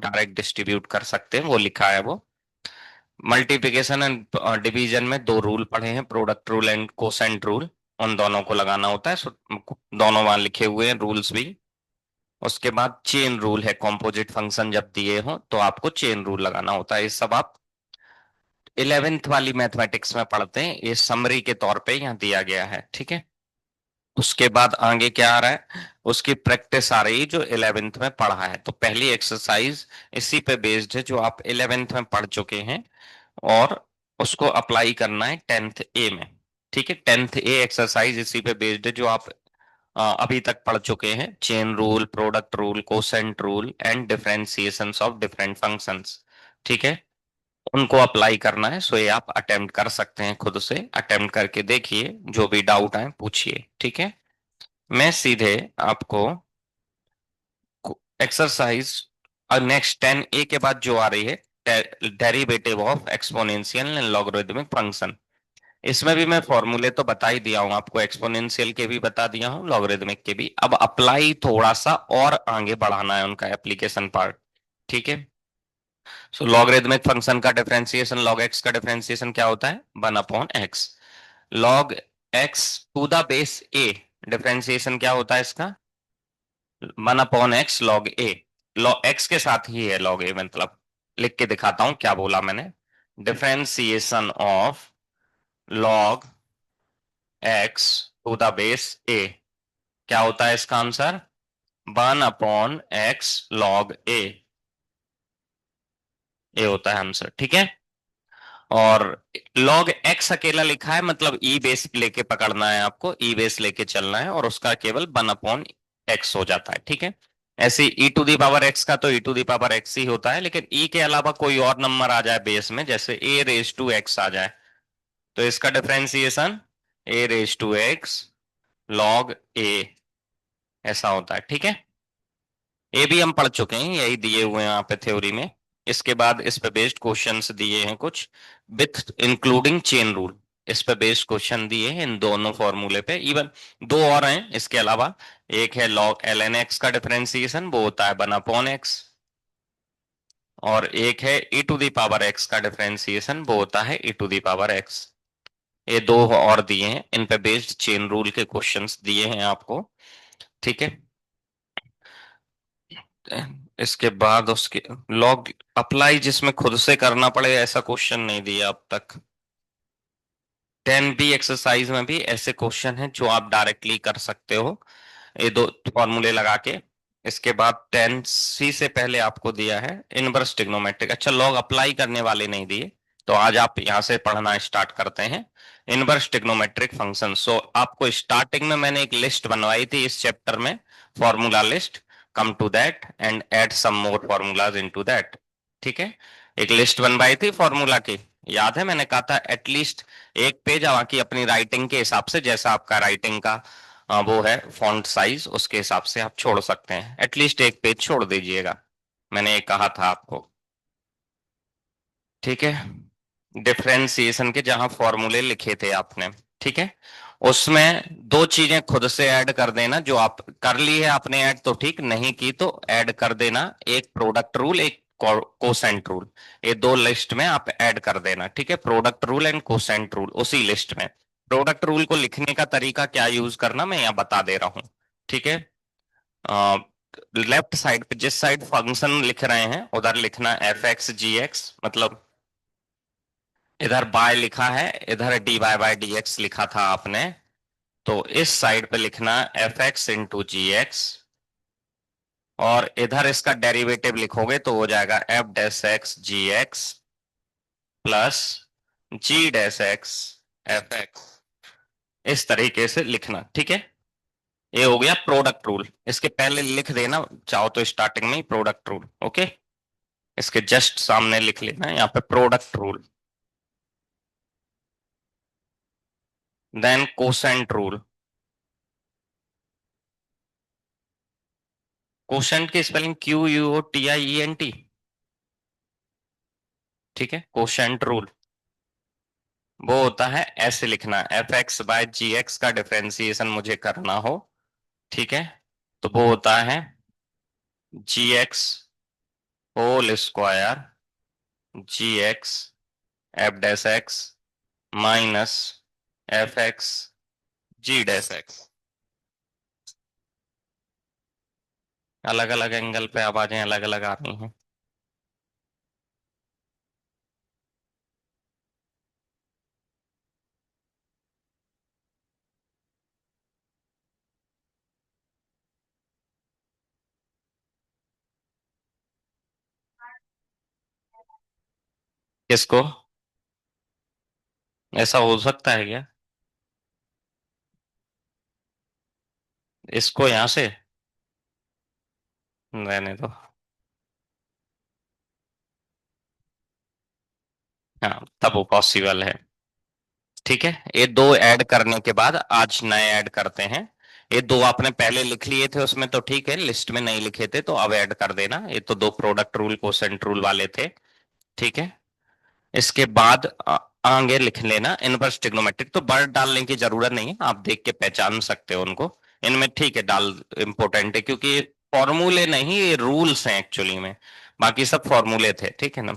Direct distribute कर सकते हैं, वो लिखा है वो। मल्टीप्लिकेशन एंड डिवीजन में दो रूल पढ़े हैं, product rule and quotient rule. उन दोनों को लगाना होता है, दोनों वहां लिखे हुए हैं रूल्स भी। उसके बाद चेन रूल है, कॉम्पोजिट फंक्शन जब दिए हो तो आपको चेन रूल लगाना होता है। ये सब आप 11th वाली मैथमेटिक्स में पढ़ते हैं, ये समरी के तौर पे यहाँ दिया गया है, ठीक है। उसके बाद आगे क्या आ रहा है, उसकी प्रैक्टिस आ रही है जो 11th में पढ़ा है। तो पहली एक्सरसाइज इसी पे बेस्ड है जो आप 11th में पढ़ चुके हैं, और उसको अप्लाई करना है 10th ए में, ठीक है। 10th ए एक्सरसाइज इसी पे बेस्ड है जो आप अभी तक पढ़ चुके हैं, chain rule, product rule, quotient rule and differentiations of different functions, ठीक है। उनको अप्लाई करना है। सो ये आप अटेम्प्ट कर सकते हैं, खुद से अटेम्प्ट करके देखिए, जो भी डाउट आए पूछिए, ठीक है। मैं सीधे आपको एक्सरसाइज नेक्स्ट 10 ए के बाद जो आ रही है, derivative of exponential and logarithmic function. इसमें भी मैं फॉर्मूले तो बता ही दिया हूं आपको, एक्सपोनेंशियल के भी बता दिया हूं, लॉगरिदमिक के भी। अब अप्लाई थोड़ा सा और आगे बढ़ाना है उनका एप्लीकेशन पार्ट, ठीक है। सो लॉगरिदमिक फंक्शन का डिफरेंशिएशन, लॉग एक्स का डिफरेंशिएशन क्या होता है, 1/x। Log X to the base A, differentiation क्या होता है इसका, 1/x log a। Log x के साथ ही है log a, मतलब लिख के दिखाता हूं क्या बोला मैंने। Differentiation of log x to the base a क्या होता है इसका आंसर, 1/x log a, ये होता है आंसर, ठीक है। और log x अकेला लिखा है, मतलब ई बेस लेके पकड़ना है आपको, ई बेस लेके चलना है, और उसका केवल 1/x हो जाता है, ठीक है। ऐसे ई टू दी पावर एक्स का तो ई टू दी पावर एक्स ही होता है, लेकिन ई के अलावा कोई और नंबर आ जाए बेस में, जैसे ए रेज टू एक्स आ जाए, तो इसका differentiation a raise to x log a, ऐसा होता है, ठीक है। ये भी हम पढ़ चुके हैं, यही दिए हुए हैं यहाँ पे थ्योरी में। इसके बाद इस पे बेस्ड क्वेश्चंस दिए हैं कुछ, विथ इंक्लूडिंग चेन रूल। इस पे बेस्ड क्वेश्चन दिए हैं इन दोनों फॉर्मूले पे, इवन दो और हैं इसके अलावा। एक है log ln x का डिफरेंशिएशन, वो होता है 1/x। और एक है e to the power x का डिफरेंशिएशन, वो होता है e to the power x। ये दो और दिए हैं, इन पे बेस्ड चेन रूल के क्वेश्चंस दिए हैं आपको, ठीक है। इसके बाद उसके लॉग अप्लाई जिसमें खुद से करना पड़े, ऐसा क्वेश्चन नहीं दिया अब तक। 10 बी एक्सरसाइज में भी ऐसे क्वेश्चन हैं जो आप डायरेक्टली कर सकते हो, ये दो फॉर्मूले लगा के। इसके बाद 10 सी से पहले आपको दिया है इनवर्स ट्रिग्नोमेट्रिक। अच्छा, लॉग अप्लाई करने वाले नहीं दिए, तो आज आप यहां से पढ़ना स्टार्ट करते हैं इनवर्स ट्रिग्नोमेट्रिक फंक्शन। सो आपको स्टार्टिंग में मैंने एक लिस्ट बनवाई थी इस चैप्टर में, formula list. Come to that and add some more formulas into that, ठीक है। एक लिस्ट बनवाई थी फॉर्मूला की, याद है, मैंने कहा था एटलीस्ट एक पेज, बाकी अपनी राइटिंग के हिसाब से, जैसा आपका राइटिंग का वो है फॉन्ट साइज, उसके हिसाब से आप छोड़ सकते हैं, एटलीस्ट एक पेज छोड़ दीजिएगा, मैंने ये कहा था आपको, ठीक है। डिफरेंशिएशन के जहां फॉर्मूले लिखे थे आपने, ठीक है, उसमें दो चीजें खुद से ऐड कर देना, जो आप कर ली है आपने ऐड तो ठीक, नहीं की तो ऐड कर देना। एक प्रोडक्ट रूल, एक कोसेंट रूल, ये दो लिस्ट में आप ऐड कर देना, ठीक है। Product rule and quotient rule उसी लिस्ट में। प्रोडक्ट रूल को लिखने का तरीका क्या यूज करना मैं यहाँ बता दे रहा हूँ, ठीक है। लेफ्ट साइड पे जिस साइड फंक्शन लिख रहे हैं उधर लिखना एफ एक्स जी एक्स, मतलब इधर बाय लिखा है, इधर D Y by D X लिखा था आपने, तो इस साइड पे लिखना F X into G X, और इधर इसका डेरिवेटिव लिखोगे तो हो जाएगा F dash X G X plus G dash X F X, इस तरीके से लिखना, ठीक है। ये हो गया प्रोडक्ट रूल, इसके पहले लिख देना चाहो तो स्टार्टिंग में ही प्रोडक्ट रूल, ओके। इसके जस्ट सामने लिख लेना है यहाँ पे product rule, then quotient rule. Quotient की spelling Q U O T I E N T, ठीक है। कोसेंट रूल वो होता है ऐसे लिखना, F x by g x का डिफरेंशिएशन मुझे करना हो, ठीक है, तो वो होता है g x whole square g x f dash x minus f x जी डैश एक्स। अलग अलग एंगल पे आवाजें अलग अलग आ रही हैं। किसको? ऐसा हो सकता है क्या? इसको यहां से रहने दो। हाँ, तब वो पॉसिबल है। ठीक है, ये दो ऐड करने के बाद आज नए ऐड करते हैं। ये दो आपने पहले लिख लिए थे उसमें तो ठीक है, लिस्ट में नहीं लिखे थे तो अब ऐड कर देना। ये तो दो प्रोडक्ट रूल कोसेंट रूल वाले थे। ठीक है, इसके बाद आगे लिख लेना इनवर्स ट्रिग्नोमेट्रिक। तो वर्ड डालने की जरूरत नहीं है, आप देख के पहचान सकते हो उनको। इनमें ठीक है डाल, इंपॉर्टेंट है क्योंकि ये फॉर्मूले नहीं, ये रूल्स हैं एक्चुअली में। बाकी सब फॉर्मूले थे, ठीक है ना।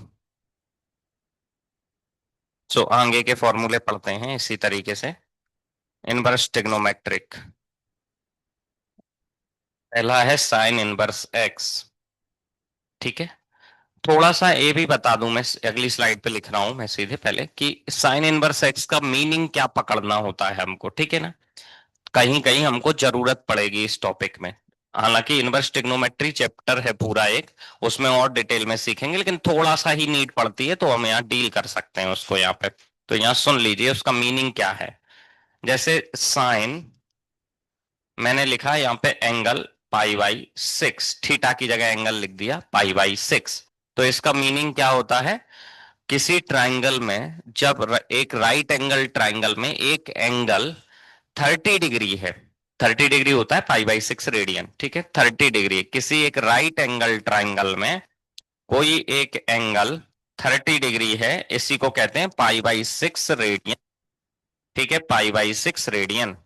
सो आगे के फॉर्मूले पढ़ते हैं इसी तरीके से। इनवर्स ट्रिग्नोमेट्रिक, पहला है साइन इनवर्स एक्स। ठीक है, थोड़ा सा ये भी बता दूं, मैं अगली स्लाइड पे लिख रहा हूं मैं सीधे पहले कि साइन इनवर्स एक्स का मीनिंग क्या पकड़ना होता है हमको, ठीक है ना। कहीं कहीं हमको जरूरत पड़ेगी इस टॉपिक में। हालांकि इनवर्स ट्रिग्नोमेट्री चैप्टर है पूरा एक, उसमें और डिटेल में सीखेंगे, लेकिन थोड़ा सा ही नीड पड़ती है तो हम यहाँ डील कर सकते हैं उसको यहाँ पे। तो यहाँ सुन लीजिए उसका मीनिंग क्या है। जैसे साइन, मैंने लिखा यहाँ पे एंगल पाई/6, थीटा की जगह एंगल लिख दिया पाई/6। तो इसका मीनिंग क्या होता है? किसी ट्राइंगल में जब एक राइट एंगल ट्राइंगल में एक एंगल 30 डिग्री है, 30 डिग्री होता है पाई/6 रेडियन, ठीक है। 30 डिग्री किसी एक राइट एंगल ट्राइंगल में कोई एक एंगल 30 डिग्री है, इसी को कहते हैं पाई/6 रेडियन। ठीक है, पाई/6 रेडियन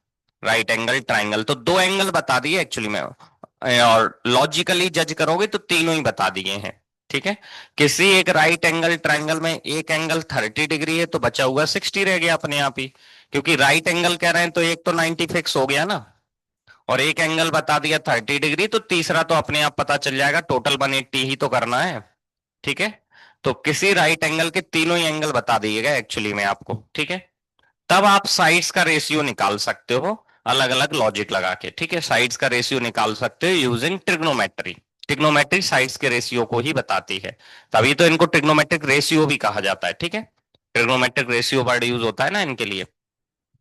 राइट एंगल ट्राइंगल। तो दो एंगल बता दिए एक्चुअली में, और लॉजिकली जज करोगे तो तीनों ही बता दिए हैं। ठीक है, किसी एक राइट एंगल ट्राइंगल में एक एंगल 30 डिग्री है तो बचा हुआ 60 रह गया अपने आप ही, क्योंकि राइट एंगल कह रहे हैं तो एक तो 90 फिक्स हो गया ना, और एक एंगल बता दिया 30 डिग्री, तो तीसरा तो अपने आप पता चल जाएगा, टोटल 180 ही तो करना है। ठीक है, तो किसी राइट एंगल के तीनों ही एंगल बता दिएगा एक्चुअली में आपको, ठीक है। तब आप साइड्स का रेशियो निकाल सकते हो अलग अलग लॉजिक लगा के। ठीक है, साइड्स का रेशियो निकाल सकते हो यूजिंग ट्रिग्नोमेट्री। ट्रिग्नोमेट्री साइड्स के रेशियो को ही बताती है, तभी तो इनको ट्रिग्नोमेट्रिक रेशियो भी कहा जाता है। ठीक है, ट्रिग्नोमेट्रिक रेशियो वर्ड यूज होता है ना इनके लिए।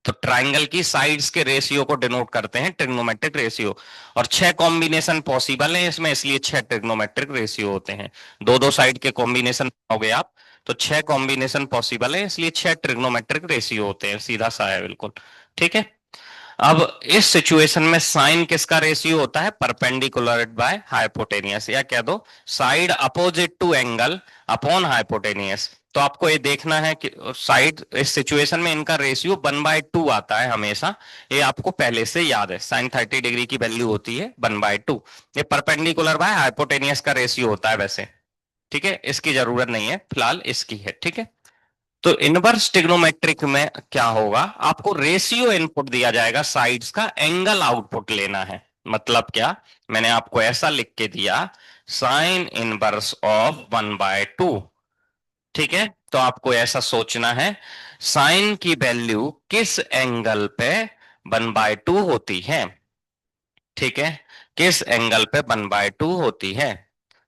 तो ट्राइंगल की साइड्स के रेशियो को डिनोट करते हैं ट्रिग्नोमेट्रिक रेशियो। और 6 कॉम्बिनेशन पॉसिबल है इसमें, इसलिए 6 ट्रिग्नोमेट्रिक रेशियो होते हैं। दो दो साइड के कॉम्बिनेशन बनाओगे आप तो 6 कॉम्बिनेशन पॉसिबल है, इसलिए 6 ट्रिग्नोमेट्रिक रेशियो होते हैं, सीधा सा है बिल्कुल। ठीक है, अब इस सिचुएशन में साइन किसका रेशियो होता है? परपेंडिकुलर बाय हाइपोटेनियस, या कह दो side opposite to angle upon hypotenuse. तो आपको ये देखना है कि साइड, इस सिचुएशन में इनका रेशियो 1/2 आता है हमेशा। ये आपको पहले से याद है, साइन 30 डिग्री की वैल्यू होती है 1/2। ये परपेंडिकुलर बाय हाइपोटेनियस का रेशियो होता है वैसे। ठीक है, इसकी जरूरत नहीं है फिलहाल, इसकी है। ठीक है, तो इनवर्स ट्रिग्नोमेट्रिक में क्या होगा, आपको रेशियो इनपुट दिया जाएगा, साइड्स का एंगल आउटपुट लेना है। मतलब क्या, मैंने आपको ऐसा लिख के दिया, साइन इनवर्स ऑफ 1/2। ठीक है, तो आपको ऐसा सोचना है साइन की वैल्यू किस एंगल पे 1/2 होती है। ठीक है, किस एंगल पे 1/2 होती है?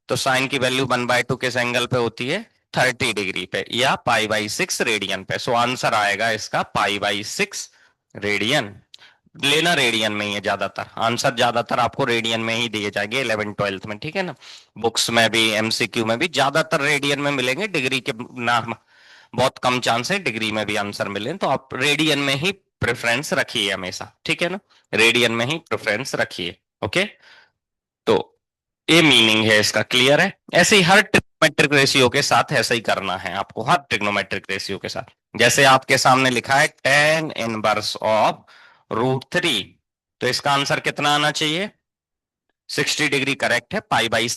तो साइन की वैल्यू 1/2 किस एंगल पे होती है? 30 डिग्री पे या पाई/6 रेडियन पे। सो आंसर आएगा इसका पाई/6 रेडियन। लेना रेडियन में ही है ज्यादातर, आंसर ज्यादातर आपको रेडियन में ही दिए जाएंगे 11 ट्वेल्थ में। ठीक है ना, बुक्स में भी एमसीक्यू में भी ज्यादातर रेडियन में मिलेंगे, डिग्री के ना बहुत कम चांस है डिग्री में भी आंसर मिले, तो आप रेडियन में ही प्रेफरेंस रखिए हमेशा। ठीक है ना, रेडियन में ही प्रेफरेंस रखिए। ओके, तो ये मीनिंग है इसका, क्लियर है। ऐसे ही हर ट्रिग्नोमेट्रिक रेशियो के साथ ऐसा ही करना है आपको, हर ट्रिग्नोमेट्रिक रेशियो के साथ। जैसे आपके सामने लिखा है tan इनवर्स ऑफ √3, तो इसका आंसर कितना आना चाहिए? 60 डिग्री करेक्ट है, पाई बाई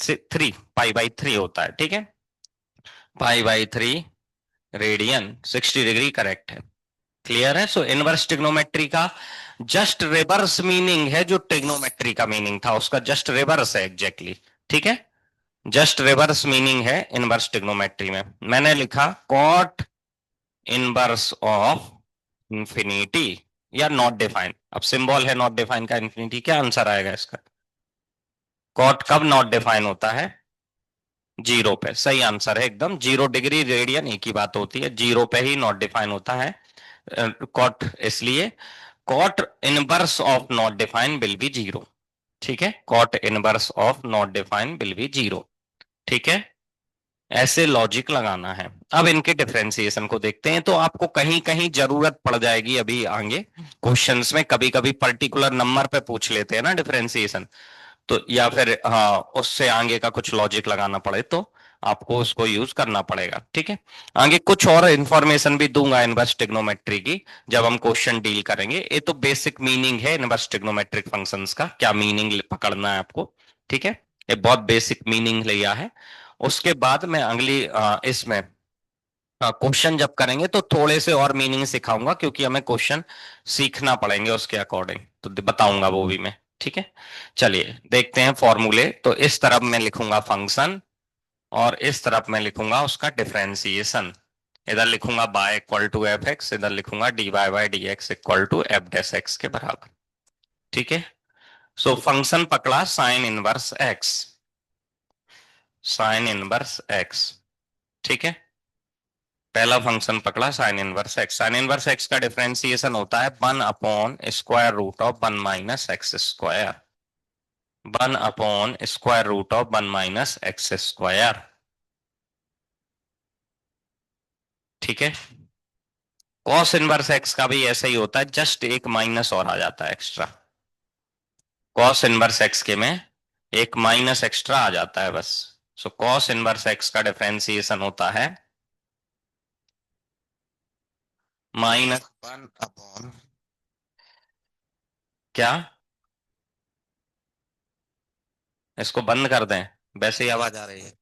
थ्री होता है, ठीक है। Pi by 3 radian, 60 degree correct है। क्लियर है। सो इनवर्स ट्रिग्नोमेट्री का जस्ट रिवर्स मीनिंग है, जो ट्रिग्नोमेट्री का मीनिंग था उसका जस्ट रिवर्स है एग्जैक्टली, ठीक है। जस्ट रिवर्स मीनिंग है इनवर्स ट्रिग्नोमेट्री में। मैंने लिखा कॉट इनवर्स ऑफ इंफिनिटी, या नॉट डिफाइन। अब सिंबल है नॉट डिफाइन का इंफिनिटी, क्या आंसर आएगा इसका? कॉट कब नॉट डिफाइन होता है? जीरो पे, सही आंसर है एकदम। 0 डिग्री रेडियन एक ही बात होती है, जीरो पे ही नॉट डिफाइन होता है कॉट, इसलिए cot inverse of not define will be zero, ठीक है। Cot inverse of not define will be zero, ठीक है। ऐसे लॉजिक लगाना है। अब इनके डिफरेंशिएशन को देखते हैं, तो आपको कहीं कहीं जरूरत पड़ जाएगी अभी आगे क्वेश्चंस में, कभी कभी पर्टिकुलर नंबर पे पूछ लेते हैं ना डिफरेंशिएशन, तो या फिर हाँ उससे आगे का कुछ लॉजिक लगाना पड़े तो आपको उसको यूज करना पड़ेगा, ठीक है। आगे कुछ और इंफॉर्मेशन भी दूंगा इनवर्स ट्रिग्नोमेट्री की, जब हम क्वेश्चन डील करेंगे। ये तो बेसिक मीनिंग है इनवर्स ट्रिग्नोमेट्रिक फंक्शंस का, क्या मीनिंग पकड़ना है आपको, ठीक है। ये बहुत बेसिक मीनिंग लिया है। उसके बाद मैं अगली इसमें क्वेश्चन जब करेंगे तो थोड़े से और मीनिंग सिखाऊंगा, क्योंकि हमें क्वेश्चन सीखना पड़ेंगे उसके अकॉर्डिंग, तो बताऊंगा वो भी मैं, ठीक है। चलिए देखते हैं फॉर्मूले। तो इस तरफ मैं लिखूंगा फंक्शन, और इस तरफ मैं लिखूंगा उसका डिफरेंशिएशन। इधर लिखूंगा by equal to F X, इधर लिखूंगा D Y by D x equal to F dash X के बराबर, ठीक है। सो फंक्शन पकड़ा sine inverse X, sine inverse X, ठीक है। पहला फंक्शन पकड़ा sine inverse X. Sine inverse x का डिफरेंशिएशन होता है 1/√1 - x², 1/√1 - x², ठीक है। कॉस इनवर्स एक्स का भी ऐसा ही होता है, जस्ट एक माइनस और आ जाता है एक्स्ट्रा। कॉस इनवर्स एक्स के में एक माइनस एक्स्ट्रा आ जाता है बस। सो कॉस इनवर्स एक्स का डिफरेंशिएशन होता है -1 क्या, इसको बंद कर दें? वैसे ही आवाज आ रही है।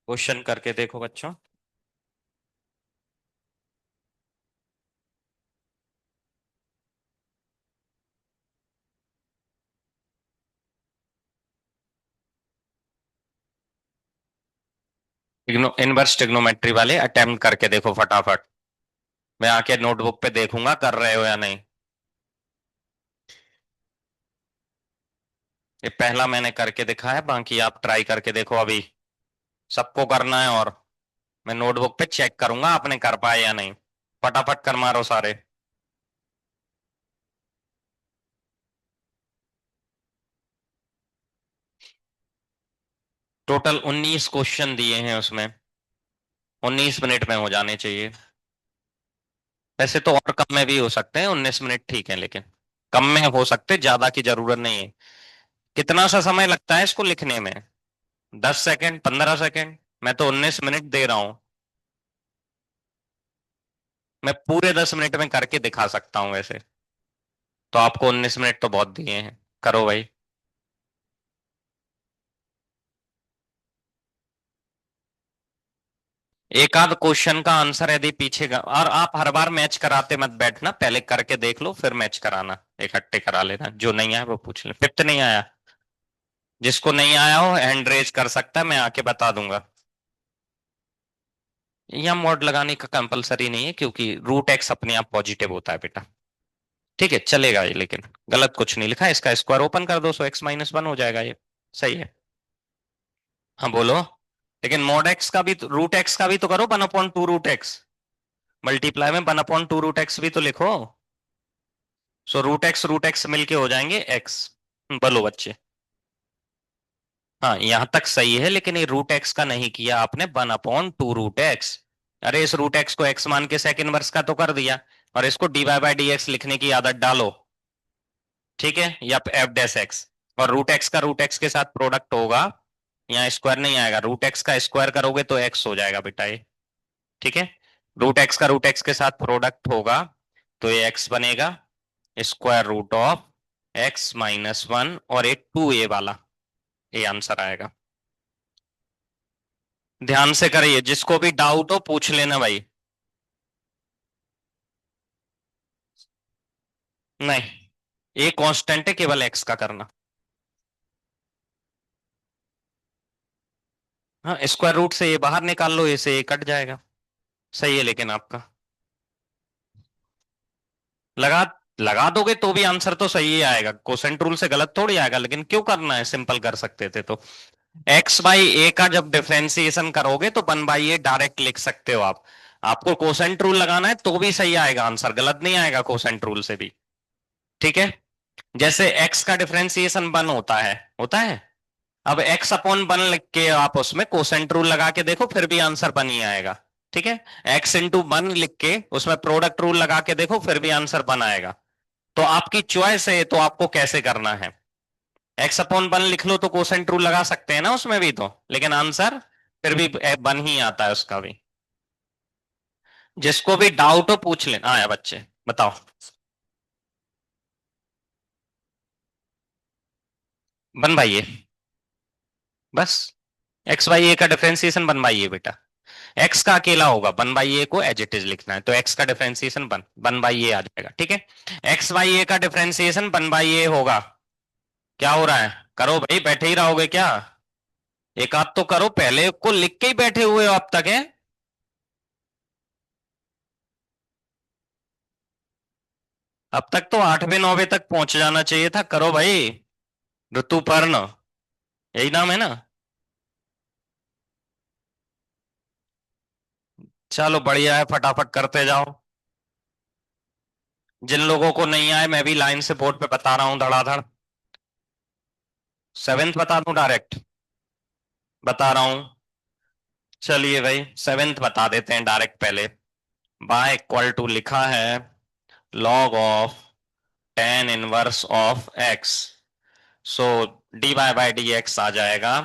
क्वेश्चन करके देखो बच्चों। इनवर्स ट्रिग्नोमेट्री वाले अटेम्प्ट करके देखो फटाफट। मैं आके नोटबुक पे देखूंगा कर रहे हो या नहीं। ये पहला मैंने करके दिखा है, बाकी आप ट्राई करके देखो अभी। सबको करना है, और मैं नोटबुक पे चेक करूंगा आपने कर पाए या नहीं। फटाफट कर मारो सारे। टोटल 19 क्वेश्चन दिए हैं उसमें। 19 मिनट में हो जाने चाहिए। वैसे तो और कम में भी हो सकते हैं, 19 मिनट ठीक है, लेकिन कम में हो सकते, ज्यादा की जरूरत नहीं है। कितना सा समय लगता है इसको लिखने में? 10 सेकंड, 15 सेकंड? मैं तो 19 मिनट दे रहा हूं। मैं पूरे 10 मिनट में करके दिखा सकता हूं वैसे। तो आपको 19 मिनट तो बहुत दिए हैं। करो भाई। एक आध क्वेश्चन का आंसर यदि पीछे का, और आप हर बार मैच कराते मत बैठना, पहले करके देख लो फिर मैच कराना। इकट्ठे करा लेना, जो नहीं आया वो पूछ ले। फिफ्थ नहीं आया? जिसको नहीं आया हो हैंड रेज कर सकता है, मैं आके बता दूंगा। यहाँ मॉड लगाने का कंपलसरी नहीं है, क्योंकि रूट एक्स अपने आप पॉजिटिव होता है बेटा। ठीक है, चलेगा ये, लेकिन गलत कुछ नहीं लिखा है। इसका स्क्वायर ओपन कर दो, सो x-1 हो जाएगा ये। सही है। हाँ बोलो। लेकिन मॉड एक्स का भी तो, रूट एक्स का भी तो करो, 1/2 रूट एक्स। मल्टीप्लाई में 1/2 रूट एक्स भी तो लिखो। सो रूट एक्स मिलके हो जाएंगे एक्स। बोलो बच्चे। हाँ यहां तक सही है, लेकिन ये रूट एक्स का नहीं किया आपने, 1/2 रूट एक्स। अरे इस रूट एक्स को एक्स मान के सेकंड वर्स का तो कर दिया, और इसको dy/dx लिखने की आदत डालो। ठीक है, या एफ डैश एक्स। और रूट एक्स का रूट एक्स के साथ प्रोडक्ट होगा। यहाँ स्क्वायर नहीं आएगा, रूट एक्स का स्क्वायर करोगे तो एक्स हो जाएगा बेटा ये। ठीक है। रूट एक्स का रूट एक्स के साथ प्रोडक्ट होगा, तो ये एक्स बनेगा। स्क्वायर रूट ऑफ x-1, और एक 2a वाला, ये आंसर आएगा। ध्यान से करिए, जिसको भी डाउट हो पूछ लेना भाई। नहीं, ये कांस्टेंट है, केवल एक्स का करना। हाँ, स्क्वायर रूट से ये बाहर निकाल लो, इसे ये कट जाएगा। सही है, लेकिन आपका लगा लगा दोगे तो भी आंसर तो सही ही आएगा, कोसेंट रूल से गलत थोड़ी आएगा। लेकिन क्यों करना है, सिंपल कर सकते थे तो। एक्स बाई ए का जब डिफरेंशिएशन करोगे तो 1/a डायरेक्ट लिख सकते हो आप। आपको कोसेंट रूल लगाना है तो भी सही आएगा आंसर, गलत नहीं आएगा कोसेंट रूल से भी। ठीक है। जैसे एक्स का डिफरेंशिएशन 1 होता है, होता है। अब x/1 लिख के आप उसमें कोसेंट रूल लगा के देखो, फिर भी आंसर 1 ही आएगा। ठीक है। x/1 लिख के उसमें प्रोडक्ट रूल लगा के देखो, फिर भी आंसर 1 आएगा। तो आपकी चॉइस है, तो आपको कैसे करना है। x/1 लिख लो तो कोसेंट रूल लगा सकते हैं ना उसमें भी तो, लेकिन आंसर फिर भी 1 ही आता है उसका भी। जिसको भी डाउट हो पूछ लेना। आया बच्चे, बताओ। बन भाई ये, बस। x/a का डिफरेंशिएशन 1/a बेटा। एक्स का अकेला होगा, 1/a को एज इट इज लिखना है, तो एक्स का डिफरेंशिएशन 1/a आ जाएगा। ठीक है। x/a का डिफरेंशिएशन 1/a होगा। क्या हो रहा है? करो भाई, बैठे ही रहोगे क्या? एक आध तो करो, पहले को लिख के ही बैठे हुए हो अब तक है। अब तक तो 8वें 9वें तक पहुंच जाना चाहिए था, करो भाई। ऋतुपर्ण, यही नाम है ना? चलो बढ़िया है, फटाफट करते जाओ। जिन लोगों को नहीं आए, मैं भी लाइन से बोर्ड पे बता रहा हूं धड़ाधड़। सेवेंथ बता दूं डायरेक्ट? बता रहा हूं। चलिए भाई, सेवेंथ बता देते हैं डायरेक्ट पहले। बाय इक्वल टू लिखा है log of tan inverse of x। So dy/dx आ जाएगा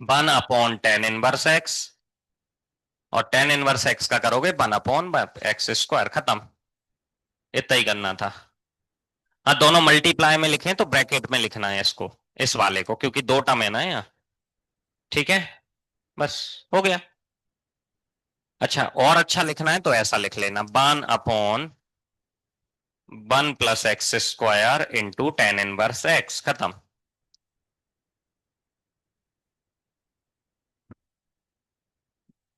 1/tan 1x। और tan इनवर्स x का करोगे 1/x², खत्म। इतना ही करना था। हाँ, दोनों मल्टीप्लाई में लिखें तो ब्रैकेट में लिखना है इसको, इस वाले को, क्योंकि दो टर्म है ना यहाँ। ठीक है। बस हो गया। अच्छा, और अच्छा लिखना है तो ऐसा लिख लेना, 1/1 + x² into ten inverse x, खत्म।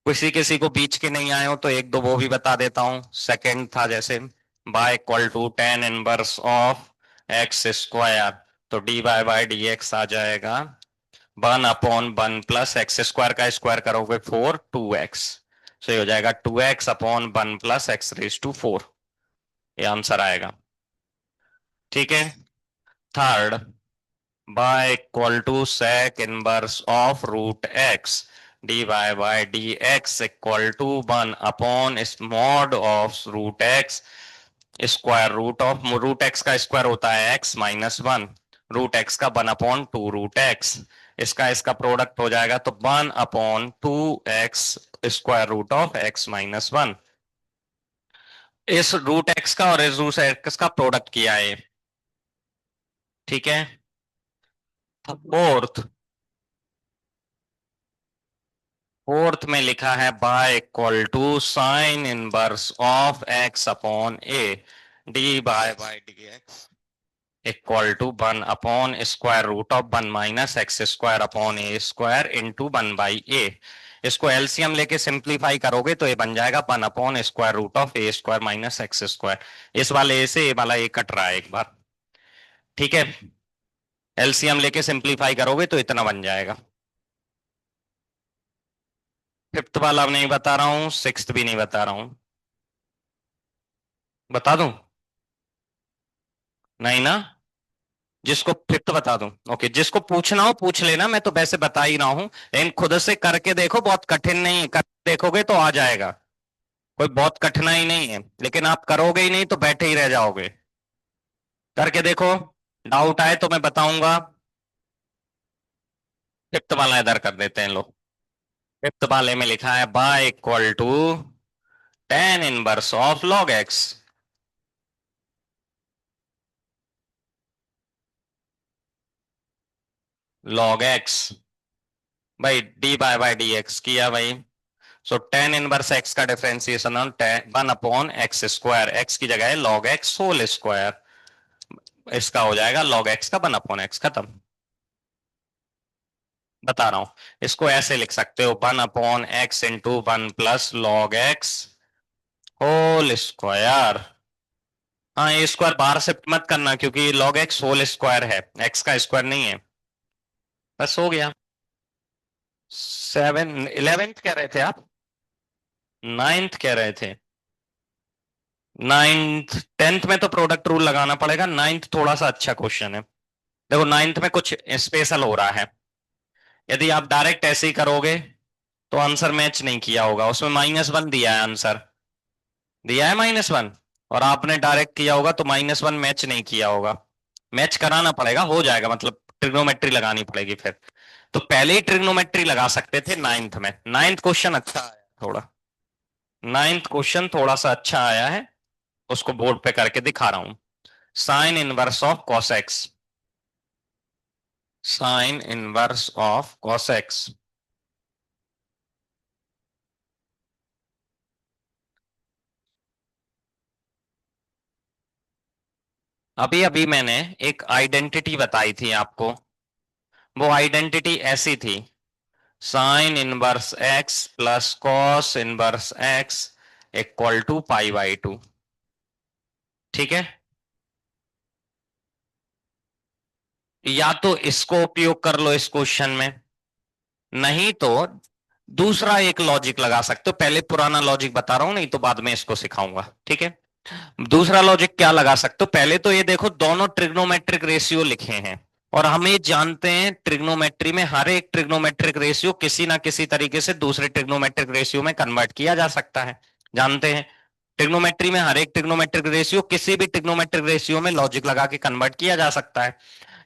किसी किसी को बीच के नहीं आए हो तो एक दो वो भी बता देता हूं। सेकंड था जैसे, by equal to tan inverse of x², तो dy/dx आ जाएगा 1/1 + x² का करोगे 4, 2x। सो ये हो जाएगा 2x/1 + x⁴। ये आंसर आएगा। ठीक है। Third, by equal to sec inverse of root X dy/dx equal to 1/√x root X का स्क्वायर होता है x-1, रूट एक्स का 1/2 √x, इसका प्रोडक्ट हो जाएगा तो 1/2x²√x-1। इस रूट एक्स का और इस रूट एक्स का प्रोडक्ट किया है। ठीक है। फोर्थ, फोर्थ में लिखा है by equal to sine inverse of x/a dy/dx equal to 1/(1 - x²) into 1/a। इसको एलसीएम लेके सिंप्लीफाई करोगे तो ये बन जाएगा 1/((a²) - x²। इस वाले ए से ये वाला ए कट रहा है एक बार। ठीक है। एलसीएम लेके सिंप्लीफाई करोगे तो इतना बन जाएगा। फिफ्थ वाला नहीं बता रहा हूं, सिक्स्थ भी नहीं बता रहा हूं। बता दूं? नहीं ना? जिसको फिफ्थ बता दूं? ओके, जिसको पूछना हो पूछ लेना, मैं तो वैसे बता ही रहा हूं, लेकिन खुद से करके देखो, बहुत कठिन नहीं है, कर देखोगे तो आ जाएगा। कोई बहुत कठिनाई नहीं है, लेकिन आप करोगे ही नहीं तो बैठे ही रह जाओगे। करके देखो, डाउट आए तो मैं बताऊंगा। फिफ्थ वाला इधर कर देते हैं लोग। फिफ्थ वाले में लिखा है by equal to tan inverse of log X. Log X भाई, dy/dx किया भाई। सो टेन इनवर्स एक्स का डिफरेंशिएशन ऑन 1/(x²), एक्स की जगह है लॉग एक्स होल स्क्वायर, इसका हो जाएगा लॉग एक्स का 1/(x), खत्म। बता रहा हूं, इसको ऐसे लिख सकते हो 1/(x into 1 + log x whole square. हाँ, ये स्क्वायर बाहर शिफ्ट मत करना क्योंकि लॉग एक्स होल स्क्वायर है, एक्स का स्क्वायर नहीं है। बस हो गया। सेवन, इलेवेंथ कह रहे थे आप? नाइन्थ कह रहे थे? नाइन्थ, टेंथ में तो प्रोडक्ट रूल लगाना पड़ेगा, नाइन्थ थोड़ा सा अच्छा क्वेश्चन है। देखो, नाइन्थ में कुछ स्पेशल हो रहा है। यदि आप डायरेक्ट ऐसे ही करोगे तो आंसर मैच नहीं किया होगा, उसमें -1 दिया है आंसर, दिया है -1, और आपने डायरेक्ट किया होगा तो -1 मैच नहीं किया होगा। मैच कराना पड़ेगा, हो जाएगा, मतलब ट्रिग्नोमेट्री लगानी पड़ेगी फिर। तो पहले ही ट्रिग्नोमेट्री लगा सकते थे नाइन्थ में। नाइन्थ क्वेश्चन अच्छा आया थोड़ा, नाइन्थ क्वेश्चन थोड़ा सा अच्छा आया है, उसको बोर्ड पे करके दिखा रहा हूं। Sign inverse of cos x, sine inverse of cos x. अभी अभी मैंने एक आइडेंटिटी बताई थी आपको, वो आइडेंटिटी ऐसी थी, sine inverse x plus cos inverse x equal to π/2। ठीक है। या तो इसको उपयोग कर लो इस क्वेश्चन में, नहीं तो दूसरा एक लॉजिक लगा सकते हो। पहले पुराना लॉजिक बता रहा हूं, नहीं तो बाद में इसको सिखाऊंगा। ठीक है। दूसरा लॉजिक क्या लगा सकते हो, पहले तो ये देखो दोनों ट्रिग्नोमेट्रिक रेशियो लिखे हैं, और हम ये जानते हैं ट्रिग्नोमेट्री में हर एक ट्रिग्नोमेट्रिक रेशियो किसी ना किसी तरीके से दूसरे ट्रिग्नोमेट्रिक रेशियो में कन्वर्ट किया जा सकता है, जानते हैं। ट्रिग्नोमेट्री में हर एक ट्रिग्नोमेट्रिक रेशियो किसी भी ट्रिग्नोमेट्रिक रेशियो में लॉजिक लगा के कन्वर्ट किया जा सकता है।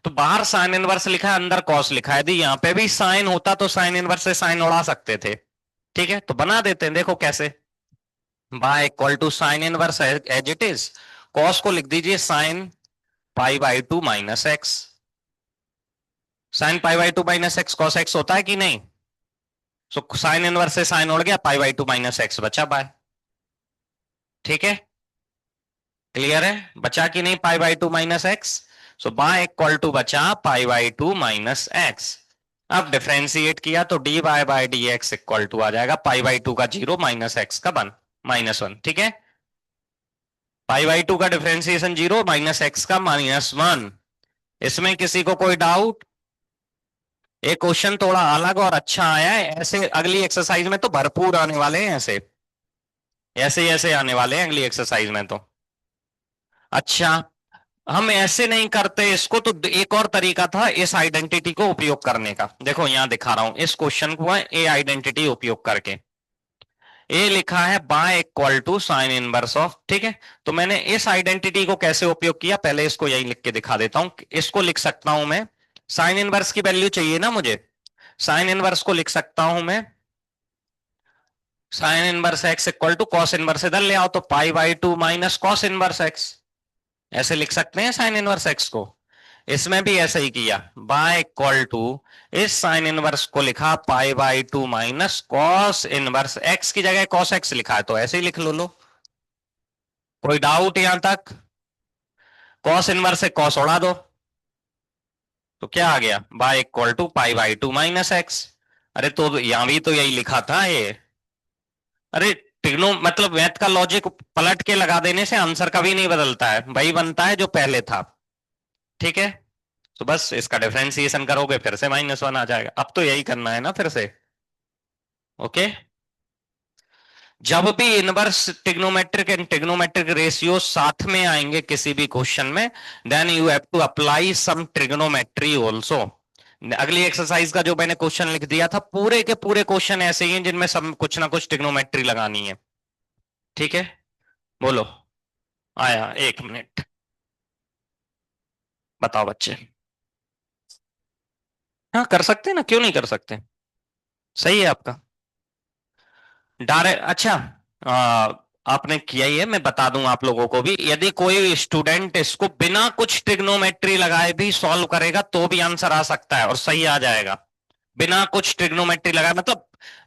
तो बाहर साइन इनवर्स लिखा है, अंदर कॉस लिखा है, यदि यहाँ पे भी साइन होता तो साइन इनवर्स से साइन उड़ा सकते थे। ठीक है, तो बना देते हैं, देखो कैसे। Y equal to sine inverse as it is, cos को लिख दीजिए sine π/2 - x। Sine π/2 - x cos x होता है कि नहीं? सो साइन इनवर्स से साइन उड़ गया, pi by two minus x बचा बाय। ठीक है, क्लियर है, बचा कि नहीं pi by two minus x. So y equal to बचा pi by two minus x. अब डिफरेंशिएट किया तो D by bye D x equal to आ जाएगा पाई बाई टू का जीरो माइनस एक्स का वन माइनस वन। ठीक है, पाई बाई टू का डिफरेंशिएशन जीरो माइनस एक्स का माइनस वन। इसमें किसी को कोई डाउट? एक क्वेश्चन थोड़ा अलग और अच्छा आया है, ऐसे अगली एक्सरसाइज में तो भरपूर आने वाले हैं, ऐसे ऐसे ऐसे आने वाले हैं अगली एक्सरसाइज में तो। अच्छा, हम ऐसे नहीं करते इसको, तो एक और तरीका था इस आइडेंटिटी को उपयोग करने का। देखो यहां दिखा रहा हूं इस क्वेश्चन को है ए आइडेंटिटी उपयोग करके। ए लिखा है by equal to sine inverse of. ठीक है, तो मैंने इस आइडेंटिटी को कैसे उपयोग किया, पहले इसको यही लिख के दिखा देता हूं। इसको लिख सकता हूं मैं, साइन इनवर्स की वैल्यू चाहिए ना मुझे, साइन इनवर्स को लिख सकता हूं मैं, sine inverse x equal to cos inverse, इधर ले आओ तो pi by two minus cos inverse X, ऐसे लिख सकते हैं साइन इनवर्स एक्स को। इसमें भी ऐसे ही किया, बाय इक्वल टू इस साइन इनवर्स को लिखा पाई by two minus cos inverse x की जगह कॉस एक्स लिखा है तो ऐसे ही लिख लो। कोई डाउट यहां तक? कॉस इनवर्स से कॉस उड़ा दो तो क्या आ गया, by equal to pi by two minus X. अरे तो यहां भी तो यही लिखा था ये। अरे टिग्नो मतलब मैथ का लॉजिक पलट के लगा देने से आंसर कभी नहीं बदलता है, वही बनता है जो पहले था। ठीक है, तो बस इसका डिफरेंशिएशन करोगे फिर से माइनस वन आ जाएगा। अब तो यही करना है ना फिर से। ओके, जब भी inverse trigonometric and trigonometric ratio साथ में आएंगे किसी भी क्वेश्चन में, then you have to apply some trigonometry also. अगली एक्सरसाइज का जो मैंने क्वेश्चन लिख दिया था, पूरे के पूरे क्वेश्चन ऐसे ही हैं जिनमें सब कुछ ना कुछ ट्रिग्नोमेट्री लगानी है। ठीक है, बोलो। आया, एक मिनट, बताओ बच्चे। हाँ कर सकते हैं ना, क्यों नहीं कर सकते, सही है आपका। डायरेक्ट, अच्छा, आ, आपने किया ही है, मैं बता दूं आप लोगों को भी, यदि कोई स्टूडेंट इसको बिना कुछ ट्रिग्नोमेट्री लगाए भी सॉल्व करेगा तो भी आंसर आ सकता है और सही आ जाएगा। बिना कुछ ट्रिग्नोमेट्री लगाए मतलब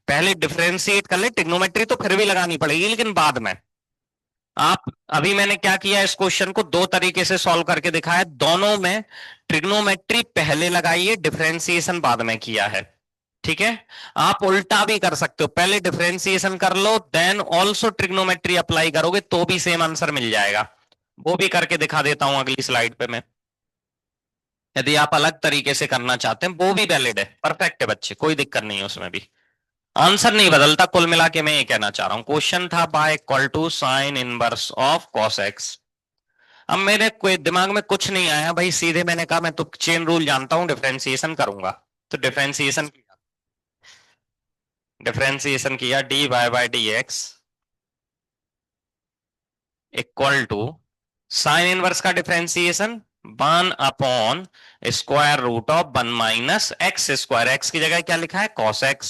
पहले डिफरेंशिएट कर ले, ट्रिग्नोमेट्री तो फिर भी लगानी पड़ेगी लेकिन बाद में। आप, अभी मैंने क्या किया, इस क्वेश्चन को दो तरीके से सॉल्व करके दिखाया, दोनों में ट्रिग्नोमेट्री पहले लगाई है, डिफरेंशिएशन बाद में किया है। ठीक है, आप उल्टा भी कर सकते हो, पहले डिफरेंशिएशन कर लो देन ऑल्सो ट्रिग्नोमेट्री अप्लाई करोगे तो भी सेम आंसर मिल जाएगा। वो भी करके दिखा देता हूं अगली स्लाइड पे मैं। यदि आप अलग तरीके से करना चाहते हैं वो भी वैलिड है, परफेक्ट है बच्चे, कोई दिक्कत नहीं है उसमें भी, आंसर नहीं बदलता। कुल मिला के मैं ये कहना चाह रहा हूं, क्वेश्चन था by equal to sine inverse of cos X. अब मेरे कोई दिमाग में कुछ नहीं आया भाई, सीधे मैंने कहा मैं तो चेन रूल जानता हूं, डिफरेंशिएशन करूंगा। तो डिफरेंशिएशन किया d Y by D x equal to sine inverse का differentiation one upon square root of one minus x square, x की जगह क्या लिखा है cos x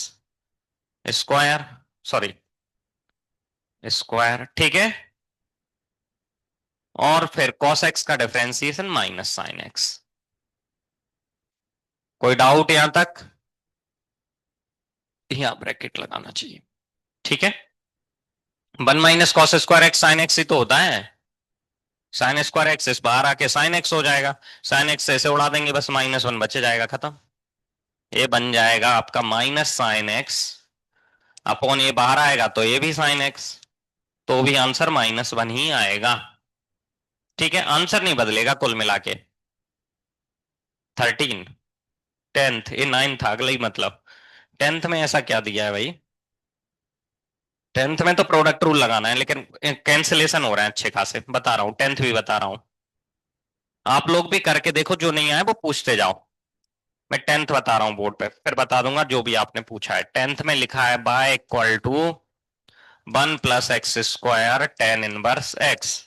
square, sorry square. ठीक है, और फिर cos x का डिफरेंशिएशन माइनस साइन एक्स। कोई डाउट यहां तक? यहां ब्रैकेट लगाना चाहिए। ठीक है, one minus cos square x sine x ही तो होता है, साइन स्क्वायर एक्स इस बाहर आके साइन एक्स हो जाएगा, साइन एक्स ऐसे उड़ा देंगे बस माइनस वन बचे जाएगा, खत्म। ये बन जाएगा आपका माइनस साइन एक्स अपॉन, ये बाहर आएगा तो ये भी साइन एक्स, तो भी आंसर माइनस वन ही आएगा। ठीक है, आंसर नहीं बदलेगा कुल मिला के। 13, टेंथ, ये नाइन्थ था अगला ही मतलब। टेंथ में ऐसा क्या दिया है भाई, टेंथ में तो प्रोडक्ट रूल लगाना है लेकिन कैंसिलेशन हो रहा है अच्छे खासे, बता रहा हूँ, टेंथ भी बता रहा हूँ। आप लोग भी करके देखो, जो नहीं आए वो पूछते जाओ। मैं टेंथ बता रहा हूँ बोर्ड पे, फिर बता दूंगा जो भी आपने पूछा है। टेंथ में लिखा है by equal to one plus x square tan inverse X.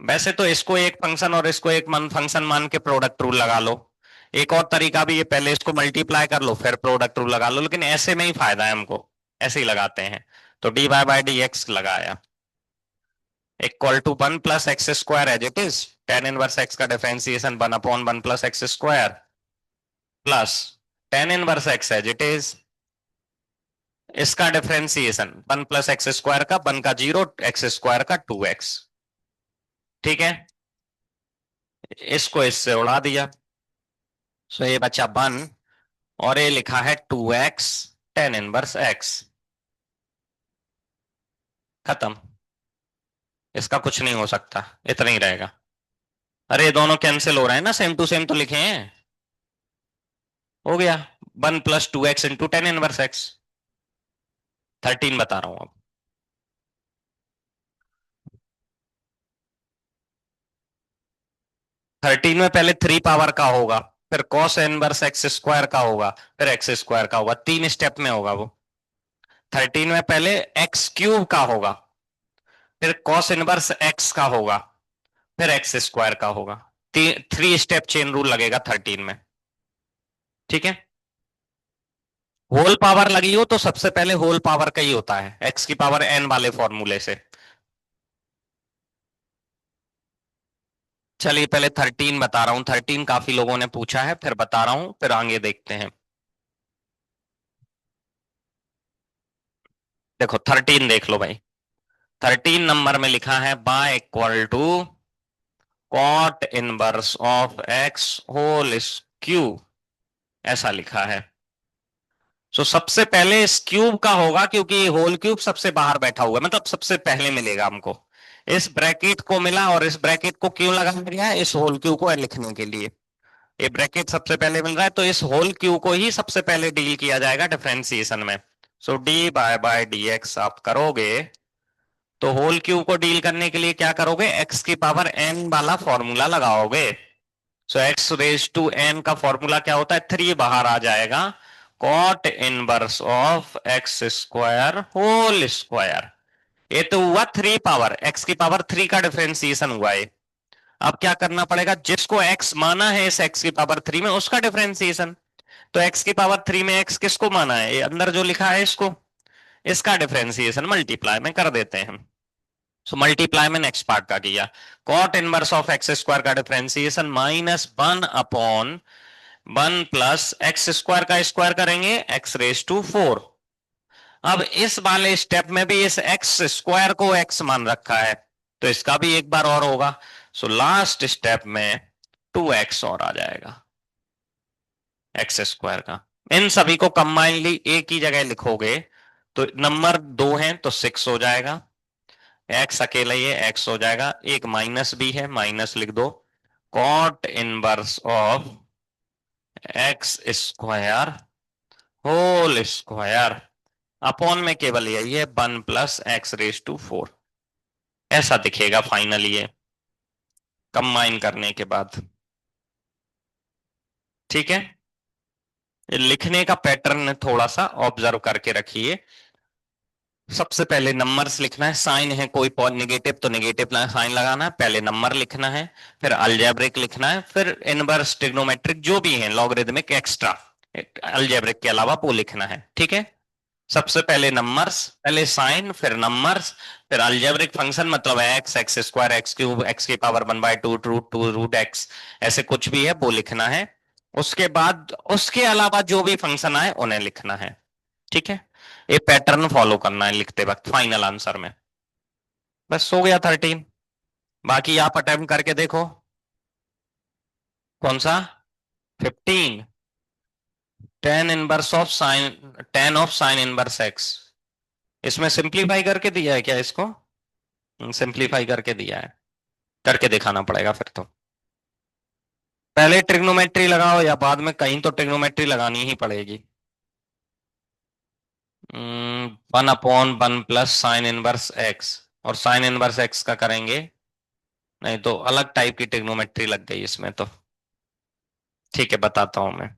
वैसे तो इसको एक फंक्शन और इसको एक मन फंक्शन मान के प्रोडक्ट रूल लगा लो। एक और तरीका भी, ये पहले इसको मल्टीप्लाई कर लो फिर प्रोडक्ट रूल लगा लो, लेकिन ऐसे में ही फायदा है हमको, ऐसे ही लगाते हैं। तो D Y by D x लगाया equal to one plus x square as it is, tan inverse x का differentiation one upon one plus x square plus tan inverse x as it is इसका differentiation 1 + x² का 1 का 0, x² का 2x। ठीक है, इसको इससे उड़ा दिया, सो ये बचा 1, और ये लिखा है 2x tan इनवर्स x। खत्म, इसका कुछ नहीं हो सकता, इतना ही रहेगा। अरे ये दोनों कैंसिल हो रहे हैं ना, सेम टू सेम तो लिखे हैं। हो गया 1 + 2x × tan इनवर्स x। 13 बता रहा हूं अब। 13 में पहले 3 पावर का होगा, फिर cos इनवर्स x² का होगा, फिर x² का होगा, 3 स्टेप में होगा वो। 13 में पहले x³ का होगा, फिर cos इनवर्स x का होगा, फिर x² का होगा। 3 स्टेप चेन रूल लगेगा 13 में। ठीक है, होल पावर लगी हो तो सबसे पहले होल पावर का ही होता है, x⁴n वाले फॉर्मूले से। चलिए पहले 13 बता रहा हूं, 13 काफी लोगों ने पूछा है, फिर बता रहा हूं, फिर आगे देखते हैं। देखो 13 देख लो भाई, 13 नंबर में लिखा है by equal to cot inverse of X whole cube, ऐसा लिखा है। सो सबसे पहले इस क्यूब का होगा, क्योंकि होल क्यूब सबसे बाहर बैठा हुआ है, मतलब सबसे पहले मिलेगा हमको। इस ब्रैकेट को मिला, और इस ब्रैकेट को क्यों लगाया गया है, इस होल क्यूब को लिखने के लिए। ये ब्रैकेट सबसे पहले मिल रहा है, तो इस होल क्यूब को ही सबसे पहले डील किया जाएगा डिफरेंशिएशन में। सो डी बाय डी एक्स आप करोगे, तो होल क्यूब को डील करने के लिए क्या करोगे, x⁴n वाला फॉर्मूला लगाओगे। सो x⁴n का फॉर्मूला क्या होता है, 3 बाहर आ जाएगा, cot inverse of x² whole square. ये तो हुआ 3 पावर, x⁴ का डिफरेंशिएशन हुआ है। अब क्या करना पड़ेगा, जिसको x माना है इस x⁴ में, उसका डिफरेंशिएशन। तो x⁴ में x किसको माना है, ये अंदर जो लिखा है इसको, इसका डिफरेंशिएशन मल्टीप्लाई में कर देते हैं। सो मल्टीप्लाई में नेक्स्ट पार्ट का किया, कॉट इनवर्स ऑफ x² का डिफरेंशिएशन -1/(1 + x² का स्क्वायर करेंगे x⁴। अब इस वाले स्टेप में भी इस x² को x मान रखा है, तो इसका भी एक बार और होगा। सो लास्ट स्टेप में 2x और आ जाएगा x² का। इन सभी को कंबाइनली एक ही जगह लिखोगे, तो नंबर 2 है तो 6 हो जाएगा, x अकेला ही है, x हो जाएगा, एक माइनस भी है, माइनस लिख दो, cot inverse of x² whole square, upon में केवल यही है 1 + x⁴। ऐसा दिखेगा फाइनली ये कंबाइन करने के बाद। ठीक है, लिखने का पैटर्न थोड़ा सा ऑब्जर्व करके रखिए। सबसे पहले नंबर्स लिखना है, साइन है कोई नेगेटिव तो नेगेटिव साइन लगाना है, पहले नंबर लिखना है, फिर अलजेब्रिक लिखना है, फिर इनवर्स ट्रिग्नोमेट्रिक जो भी है, लॉगरिदमिक एक्स्ट्रा अलजेब्रिक के अलावा वो लिखना है। ठीक है, सबसे पहले नंबर्स, पहले साइन, फिर नंबर्स, फिर अलजेब्रिक फंक्शन, मतलब x² x³ x⁴1/2 √2 √x, ऐसे कुछ भी है वो लिखना है। उसके बाद उसके अलावा जो भी फंक्शन आए उन्हें लिखना है। ठीक है, ये पैटर्न फॉलो करना है लिखते वक्त फाइनल आंसर में। बस हो गया 13। बाकी आप अटेम्प्ट करके देखो। कौन सा, 15, tan of sine inverse x, इसमें सिंप्लीफाई करके दिया है क्या इसको, सिंप्लीफाई करके दिया है, करके दिखाना पड़ेगा फिर तो। पहले ट्रिग्नोमेट्री लगाओ या बाद में, कहीं तो ट्रिग्नोमेट्री लगानी ही पड़ेगी। 1/(1 + sin⁻x), और साइन इनवर्स x का करेंगे, नहीं तो अलग टाइप की ट्रिग्नोमेट्री लग गई इसमें तो। ठीक है, बताता हूं मैं।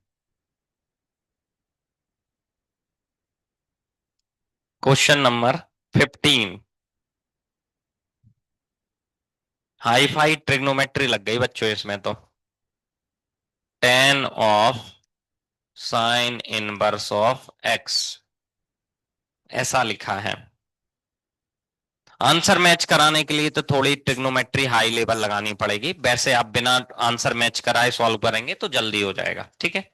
Question number 15, hi fi trigonometry लग गई बच्चों इसमें तो। tan of sine inverse of x, ऐसा लिखा है। आंसर मैच कराने के लिए तो थोड़ी ट्रिग्नोमेट्री हाई लेवल लगानी पड़ेगी, वैसे आप बिना आंसर मैच कराए सॉल्व करेंगे तो जल्दी हो जाएगा। ठीक है,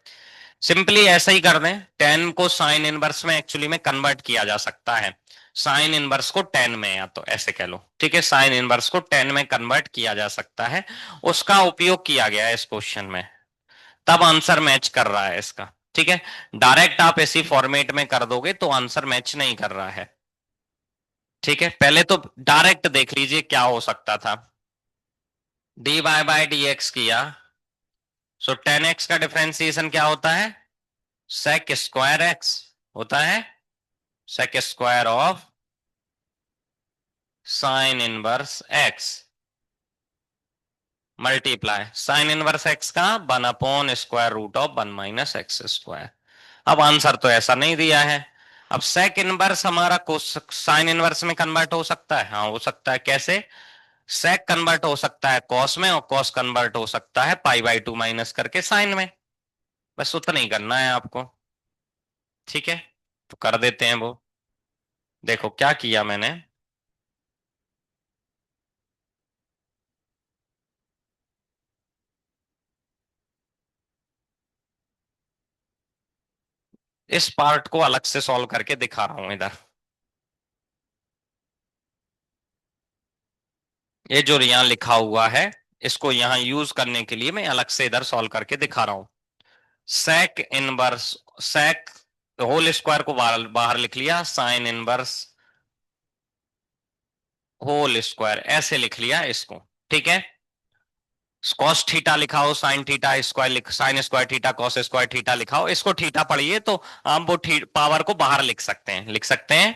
सिंपली ऐसा ही कर दें, टेन को साइन इनवर्स में एक्चुअली में कन्वर्ट किया जा सकता है, साइन इनवर्स को टेन में, या तो ऐसे कह लो, ठीक है, साइन इनवर्स को टेन में कन्वर्ट किया जा सकता है, उसका उपयोग किया गया है इस क्वेश्चन में, तब आंसर मैच कर रहा है इसका। ठीक है, डायरेक्ट आप ऐसी फॉर्मेट में कर दोगे तो आंसर मैच नहीं कर रहा है। ठीक है, पहले तो डायरेक्ट देख लीजिए क्या हो सकता था, D Y by D X किया, सो टेन एक्स का डिफरेंशिएशन क्या होता है, सेक स्क्वायर एक्स होता है, sec square of sine inverse X multiply sine inverse x का 1/√1 - x²। अब आंसर तो ऐसा नहीं दिया है। अब सेक इनवर्स हमारा साइन इनवर्स में कन्वर्ट हो सकता है, हाँ हो सकता है। कैसे? सेक कन्वर्ट हो सकता है कॉस में, और कॉस कन्वर्ट हो सकता है पाई/2 माइनस करके साइन में। बस उतना ही करना है आपको। ठीक है, तो कर देते हैं वो। देखो क्या किया मैंने, इस पार्ट को अलग से सॉल्व करके दिखा रहा हूं इधर। ये जो यहां लिखा हुआ है, इसको यहां यूज करने के लिए मैं अलग से इधर सॉल्व करके दिखा रहा हूं। सेक इनवर्स, सेक होल स्क्वायर को बाहर बाहर लिख लिया, साइन इनवर्स होल स्क्वायर ऐसे लिख लिया इसको। ठीक है, कॉस थीटा लिखा हो, साइन थीटा स्क्वायर लिख, sign square theta cos square theta लिखा हो, इसको थीटा पढ़िए तो आप वो पावर को बाहर लिख सकते हैं, लिख सकते हैं।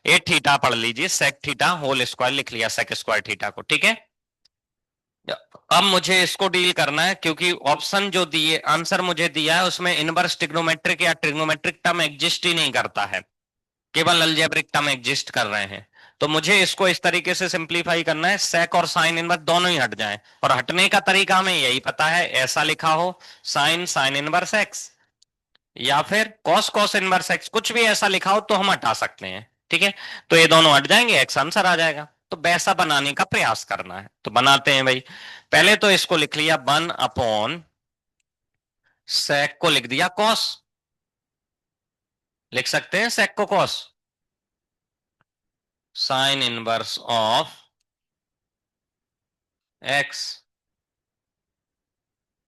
ये थीटा पढ़ लीजिए, सेक थीटा होल स्क्वायर लिख लिया सेक स्क्वायर थीटा को। ठीक है, अब मुझे इसको डील करना है, क्योंकि ऑप्शन जो दिए, आंसर मुझे दिया है उसमें इनवर्स ट्रिग्नोमेट्रिक या ट्रिग्नोमेट्रिक टर्म एग्जिस्ट ही नहीं करता है, केवल अलजेब्रिक टर्म एग्जिस्ट कर रहे हैं। तो मुझे इसको इस तरीके से सिंप्लीफाई करना है, सेक और साइन इनवर्स दोनों ही हट जाएं, और हटने का तरीका हमें यही पता है, ऐसा लिखा हो साइन साइन इनवर्स एक्स, या फिर कॉस कॉस इनवर्स एक्स, कुछ भी ऐसा लिखा हो तो हम हटा सकते हैं। ठीक है, तो ये दोनों हट जाएंगे, एक्स आंसर आ जाएगा। तो वैसा बनाने का प्रयास करना है, तो बनाते हैं भाई। पहले तो इसको लिख लिया 1/, सेक को लिख दिया कॉस, लिख सकते हैं सेक को cos, sign inverse of x.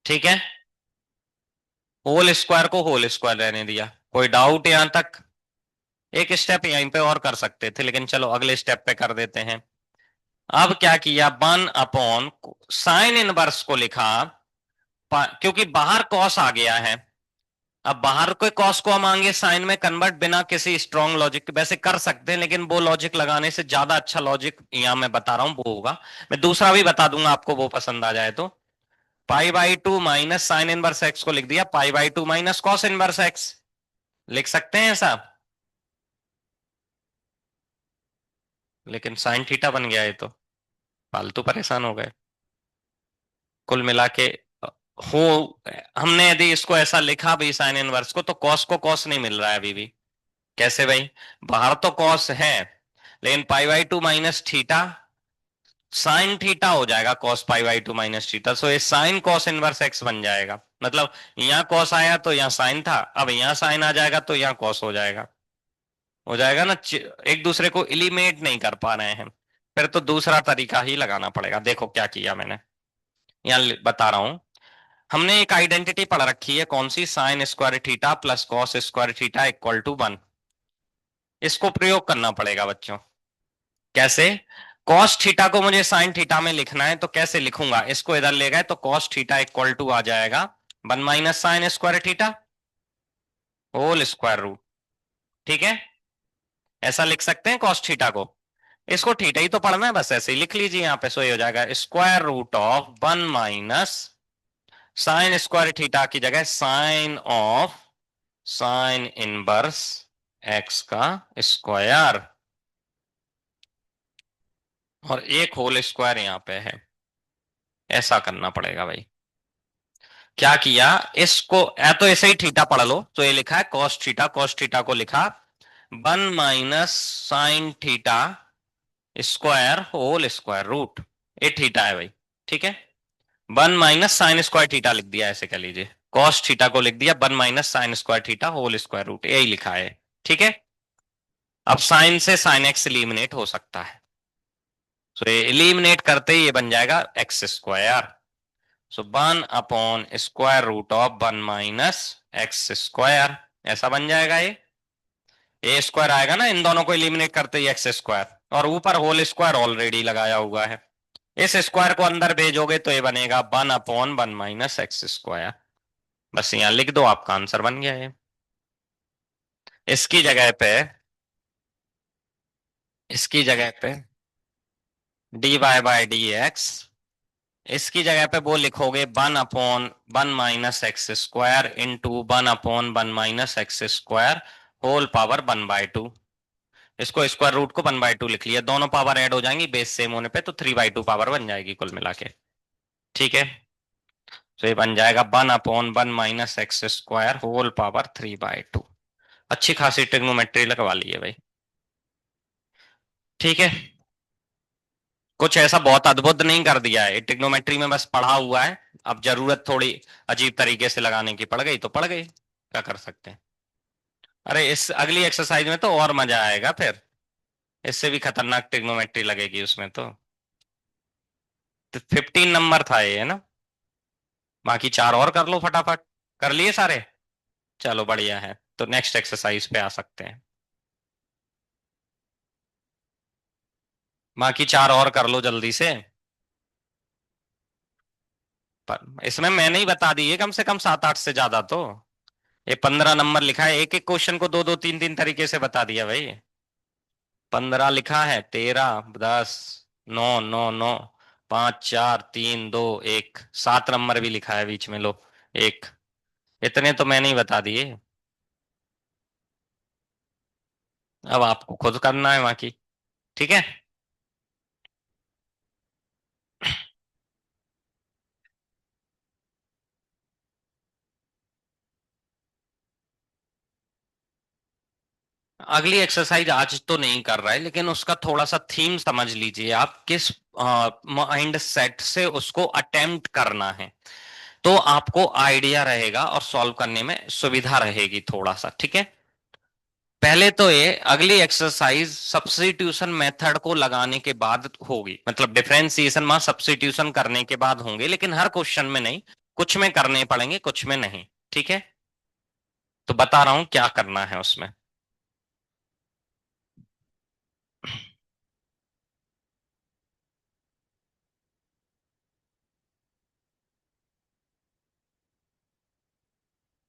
ठीक है, होल स्क्वायर को होल स्क्वायर रहने दिया। कोई डाउट यहां तक? एक स्टेप यहीं पे और कर सकते थे, लेकिन चलो अगले स्टेप पे कर देते हैं। अब क्या किया, 1/, साइन इनवर्स को लिखा, क्योंकि बाहर कॉस आ गया है, अब बाहर के कॉस को हम आगे साइन में कन्वर्ट बिना किसी स्ट्रॉन्ग लॉजिक के वैसे कर सकते हैं, लेकिन वो लॉजिक लगाने से ज्यादा अच्छा लॉजिक यहां मैं बता रहा हूं वो होगा। मैं दूसरा भी बता दूंगा आपको, वो पसंद आ जाए तो। पाई/2 माइनस साइन इनवर्स एक्स को लिख दिया पाई/2 माइनस कॉस इनवर्स एक्स, लिख सकते हैं ऐसा। लेकिन साइन थीटा बन गया, ये तो फालतू परेशान हो गए कुल मिला के। हो, हमने यदि इसको ऐसा लिखा भी साइन इनवर्स को, तो कॉस को कॉस नहीं मिल रहा है अभी भी। कैसे भाई? बाहर तो कॉस है, लेकिन पाई/2 माइनस थीटा साइन थीटा हो जाएगा, कॉस पाई/2 माइनस थीटा, सो ये साइन कॉस इनवर्स एक्स बन जाएगा। मतलब यहां कॉस आया तो यहां साइन था, अब यहाँ साइन आ जाएगा तो यहाँ कॉस हो जाएगा। हो जाएगा ना, एक दूसरे को एलिमिनेट नहीं कर पा रहे हैं, फिर तो दूसरा तरीका ही लगाना पड़ेगा। देखो क्या किया मैंने, यहाँ बता रहा हूं। हमने एक आइडेंटिटी पढ़ रखी है, कौन सी, sine square theta plus cos square theta equal to 1। इसको प्रयोग करना पड़ेगा बच्चों। कैसे? कॉस थीटा को मुझे साइन थीटा में लिखना है, तो कैसे लिखूंगा, इसको इधर ले गए तो कॉस थीटा इक्वल टू आ जाएगा 1 - sine square theta whole square root. ठीक है, ऐसा लिख सकते हैं कॉस थीटा को। इसको थीटा ही तो पढ़ना है, बस ऐसे ही लिख लीजिए यहाँ पे, सो ये हो जाएगा square root of 1 - sine square theta की जगह sine of sine inverse x का स्क्वायर, और एक होल स्क्वायर यहाँ पे है। ऐसा करना पड़ेगा भाई। क्या किया, इसको या तो ऐसे ही थीटा पढ़ लो, तो ये लिखा है कॉस थीटा, कॉस थीटा को लिखा 1 - sine theta square whole square root, ये थीटा है भाई। ठीक है, 1 - साइन स्क्वायर थीटा लिख दिया, ऐसे कह लीजिए। कॉस थीटा को लिख दिया 1 - sin² theta whole square root, यही लिखा है। ठीक है। अब साइन से साइन एक्स एलिमिनेट हो सकता है, तो ये एलिमिनेट करते ही ये बन जाएगा x²। सो 1/√1 - x², ऐसा बन जाएगा ये। ए स्क्वायर आएगा ना, इन दोनों को एलिमिनेट करते ही x², और ऊपर होल स्क्वायर ऑलरेडी लगाया हुआ है। इस स्क्वायर को अंदर भेजोगे तो ये बनेगा 1/1 - x²। बस यहां लिख दो, आपका आंसर बन गया है। इसकी जगह पे, इसकी जगह पे dy/dx, इसकी जगह पे वो लिखोगे 1/1 - x² into 1/1 - x² whole power 1/2। इसको स्क्वायर रूट को 1/2 लिख लिया, दोनों पावर ऐड हो जाएंगी बेस सेम होने पे, तो 3/2 पावर बन जाएगी कुल मिला के। ठीक है। तो ये बन जाएगा 1/1 - x² होल पावर 3/2। अच्छी खासी ट्रिग्नोमेट्री लगवा ली है भाई। ठीक है। कुछ ऐसा बहुत अद्भुत नहीं कर दिया है, ट्रिग्नोमेट्री में बस पढ़ा हुआ है। अब जरूरत थोड़ी अजीब तरीके से लगाने की पड़ गई तो पड़ गई, क्या कर सकते हैं। अरे इस अगली एक्सरसाइज में तो और मजा आएगा फिर, इससे भी खतरनाक ट्रिग्नोमेट्री लगेगी उसमें तो 15 नंबर था ये, है ना। बाकी 4 और कर लो फटाफट। कर लिए सारे। चलो बढ़िया है, तो नेक्स्ट एक्सरसाइज पे आ सकते हैं। बाकी 4 और कर लो जल्दी से। पर इसमें मैंने ही बता दी है कम से कम 7-8 से ज्यादा तो। ये 15 नंबर लिखा है, एक एक क्वेश्चन को दो दो तीन तीन तरीके से बता दिया भाई। 15 लिखा है, 13, 10, 9, 9, 9, 5, 4, 3, 2, 1, 7 नंबर भी लिखा है बीच में, लो एक। इतने तो मैंने ही बता दिए। अब आपको खुद करना है बाकी। ठीक है। अगली एक्सरसाइज आज तो नहीं कर रहा है, लेकिन उसका थोड़ा सा थीम समझ लीजिए आप, किस माइंड सेट से उसको अटेम्प्ट करना है, तो आपको आइडिया रहेगा और सॉल्व करने में सुविधा रहेगी थोड़ा सा। ठीक है। पहले तो ये अगली एक्सरसाइज सब्स्टिट्यूशन मेथड को लगाने के बाद होगी, मतलब डिफरेंशिएशन में सब्स्टिट्यूशन करने के बाद होंगे, लेकिन हर क्वेश्चन में नहीं, कुछ में करने पड़ेंगे कुछ में नहीं। ठीक है। तो बता रहा हूं क्या करना है उसमें।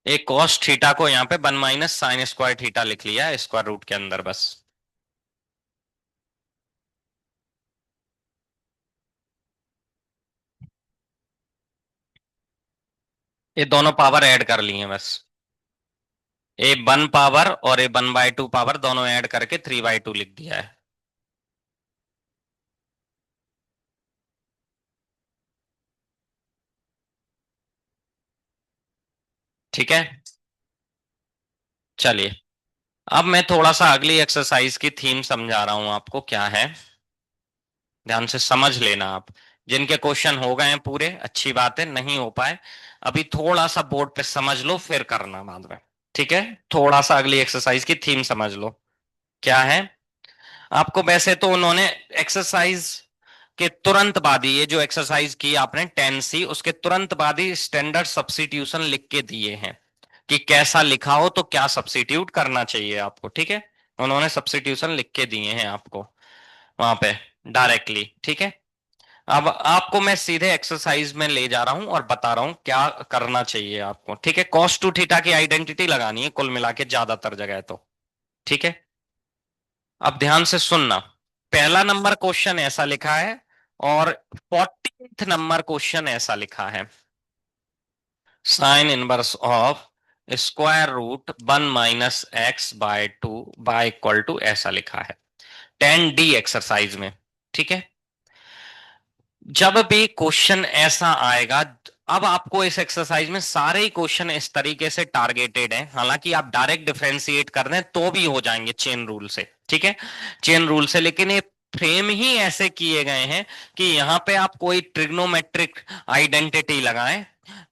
एक cos थीटा को यहाँ पे 1 - sin² थीटा लिख लिया स्क्वायर रूट के अंदर बस। ये दोनों पावर ऐड कर लिए हैं बस। ए 1 पावर और ए 1/2 पावर दोनों ऐड करके 3/2 लिख दिया है। ठीक है। चलिए, अब मैं थोड़ा सा अगली एक्सरसाइज की थीम समझा रहा हूं आपको क्या है। ध्यान से समझ लेना आप। जिनके क्वेश्चन हो गए हैं पूरे, अच्छी बात है, नहीं हो पाए अभी थोड़ा सा बोर्ड पे समझ लो फिर करना बाद में। ठीक है। थोड़ा सा अगली एक्सरसाइज की थीम समझ लो क्या है। आपको वैसे तो उन्होंने एक्सरसाइज के तुरंत बाद ही, ये जो एक्सरसाइज की आपने 10C, उसके तुरंत बाद ही स्टैंडर्ड सब्स्टिट्यूशन लिख के दिए हैं कि कैसा लिखा हो तो क्या सब्स्टिट्यूट करना चाहिए आपको। ठीक है। उन्होंने सब्स्टिट्यूशन लिख के दिए हैं आपको वहां पे डायरेक्टली। ठीक है। अब आपको मैं सीधे एक्सरसाइज में ले जा रहा हूं और बता रहा हूं क्या करना चाहिए आपको। ठीक है। cos2 थीटा की आइडेंटिटी लगानी है कुल मिला के ज्यादातर जगह तो। ठीक है। अब ध्यान से सुनना। पहला नंबर क्वेश्चन ऐसा लिखा है, और 14th नंबर क्वेश्चन ऐसा लिखा है, sine inverse of square root 1 - x/2 by equal to, ऐसा लिखा है 10D एक्सरसाइज में। ठीक है। जब भी क्वेश्चन ऐसा आएगा, अब आपको इस एक्सरसाइज में सारे ही क्वेश्चन इस तरीके से टारगेटेड हैं, हालांकि आप डायरेक्ट डिफरेंशिएट कर दें तो भी हो जाएंगे चेन रूल से। ठीक है। चेन रूल से, लेकिन ये फ्रेम ही ऐसे किए गए हैं कि यहां पे आप कोई ट्रिग्नोमेट्रिक आइडेंटिटी लगाएं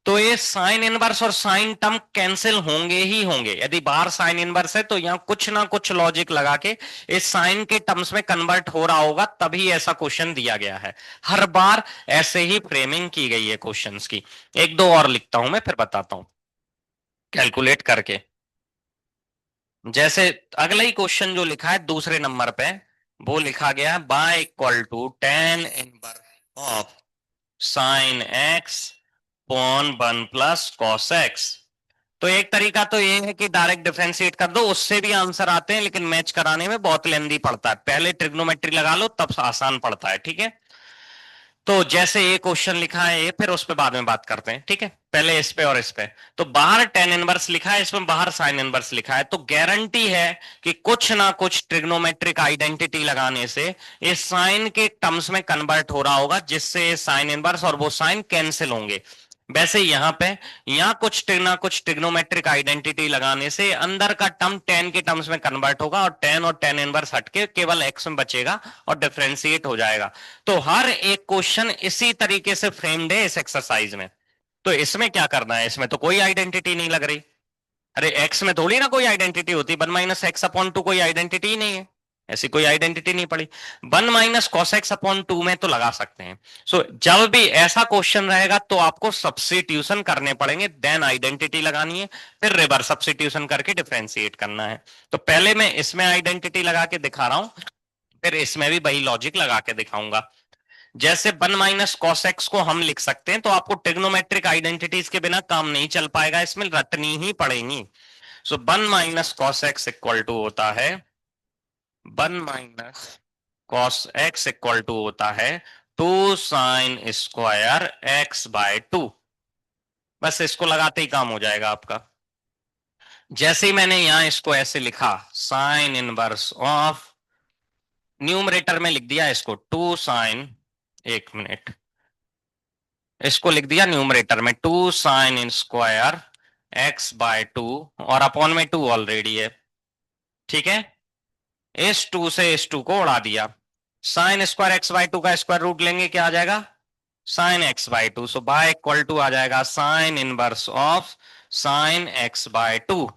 तो ये साइन इनवर्स और साइन टर्म कैंसिल होंगे ही होंगे। यदि बाहर साइन इनवर्स है तो यहां कुछ ना कुछ लॉजिक लगा के इस साइन के टर्म्स में कन्वर्ट हो रहा होगा, तभी ऐसा क्वेश्चन दिया गया है। हर बार ऐसे ही फ्रेमिंग की गई है क्वेश्चंस की। एक दो और लिखता हूं मैं, फिर बताता हूं कैलकुलेट करके। जैसे अगला ही क्वेश्चन जो लिखा है दूसरे नंबर पे, वो लिखा गया है by equal to tan inverse of sine X upon one plus cos X. तो एक तरीका तो ये है कि डायरेक्ट डिफरेंशिएट कर दो, उससे भी आंसर आते हैं, लेकिन मैच कराने में बहुत लेंदी पड़ता है। पहले ट्रिग्नोमेट्री लगा लो तब आसान पड़ता है, ठीक है। तो जैसे ये क्वेश्चन लिखा है ये, फिर उस पे बाद में बात करते हैं, ठीक है। पहले इस पे और इस पे। तो बाहर टेन इनवर्स लिखा है, इसमें बाहर साइन इनवर्स लिखा है, तो गारंटी है कि कुछ ना कुछ ट्रिग्नोमेट्रिक आइडेंटिटी लगाने से इस साइन के टर्म्स में कन्वर्ट हो रहा होगा, जिससे साइन इनवर्स और वो साइन कैंसिल होंगे। वैसे यहां पे, यहां कुछ ट्रिग्नोमेट्रिक आइडेंटिटी लगाने से अंदर का टर्म टेन के टर्म्स में कन्वर्ट होगा, और टेन इनवर्स हटके केवल एक्स में बचेगा और डिफरेंशिएट हो जाएगा। तो हर एक क्वेश्चन इसी तरीके से फ्रेम्ड है इस एक्सरसाइज में। तो इसमें क्या करना है, इसमें तो कोई आइडेंटिटी नहीं लग रही। अरे एक्स में थोड़ी ना कोई आइडेंटिटी होती, one minus x upon two कोई आइडेंटिटी ही नहीं है, ऐसी कोई आइडेंटिटी नहीं पड़ी। One minus cos x upon two में तो लगा सकते हैं। जब भी ऐसा क्वेश्चन रहेगा तो आपको सब्स्टिट्यूशन करने पड़ेंगे, देन आइडेंटिटी लगानी है, फिर रिवर्स सब्स्टिट्यूशन करके डिफरेंशिएट करना है। तो पहले मैं इसमें आइडेंटिटी लगा के दिखा रहा हूं, फिर इसमें भी वही लॉजिक लगा के दिखाऊंगा। जैसे वन माइनस कॉस एक्स को हम लिख सकते हैं, तो आपको ट्रिग्नोमेट्रिक आइडेंटिटीज के बिना काम नहीं चल पाएगा, इसमें रटनी ही पड़ेगी। One minus cos X equal to होता है, one minus cos X equal to होता है two sine square x by two. बस इसको लगाते ही काम हो जाएगा आपका। जैसे ही मैंने यहां इसको ऐसे लिखा, साइन इनवर्स ऑफ, न्यूमरेटर में लिख दिया इसको टू साइन, एक मिनट, इसको लिख दिया न्यूमरेटर में two sine in square x by two, और अपॉन में टू ऑलरेडी है, ठीक है। इस टू से इस टू को उड़ा दिया, sine square x by two का स्क्वायर रूट लेंगे, क्या आ जाएगा, sine x by two. So y equal to आ जाएगा sine inverse of sine x by two,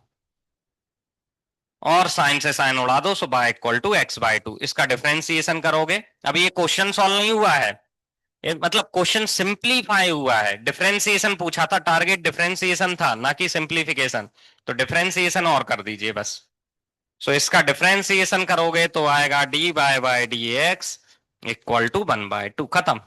और साइन से साइन उड़ा दो, so y equal to x by two. इसका डिफरेंशिएशन करोगे, अभी ये क्वेश्चन सॉल्व नहीं हुआ है, मतलब क्वेश्चन सिंप्लीफाई हुआ है। डिफरेंशिएशन पूछा था, टारगेट डिफरेंशिएशन था ना कि सिंप्लीफिकेशन। तो डिफरेंशिएशन और कर दीजिए बस। इसका डिफरेंशिएशन करोगे तो आएगा D by bye D x equal to one by two, खत्म।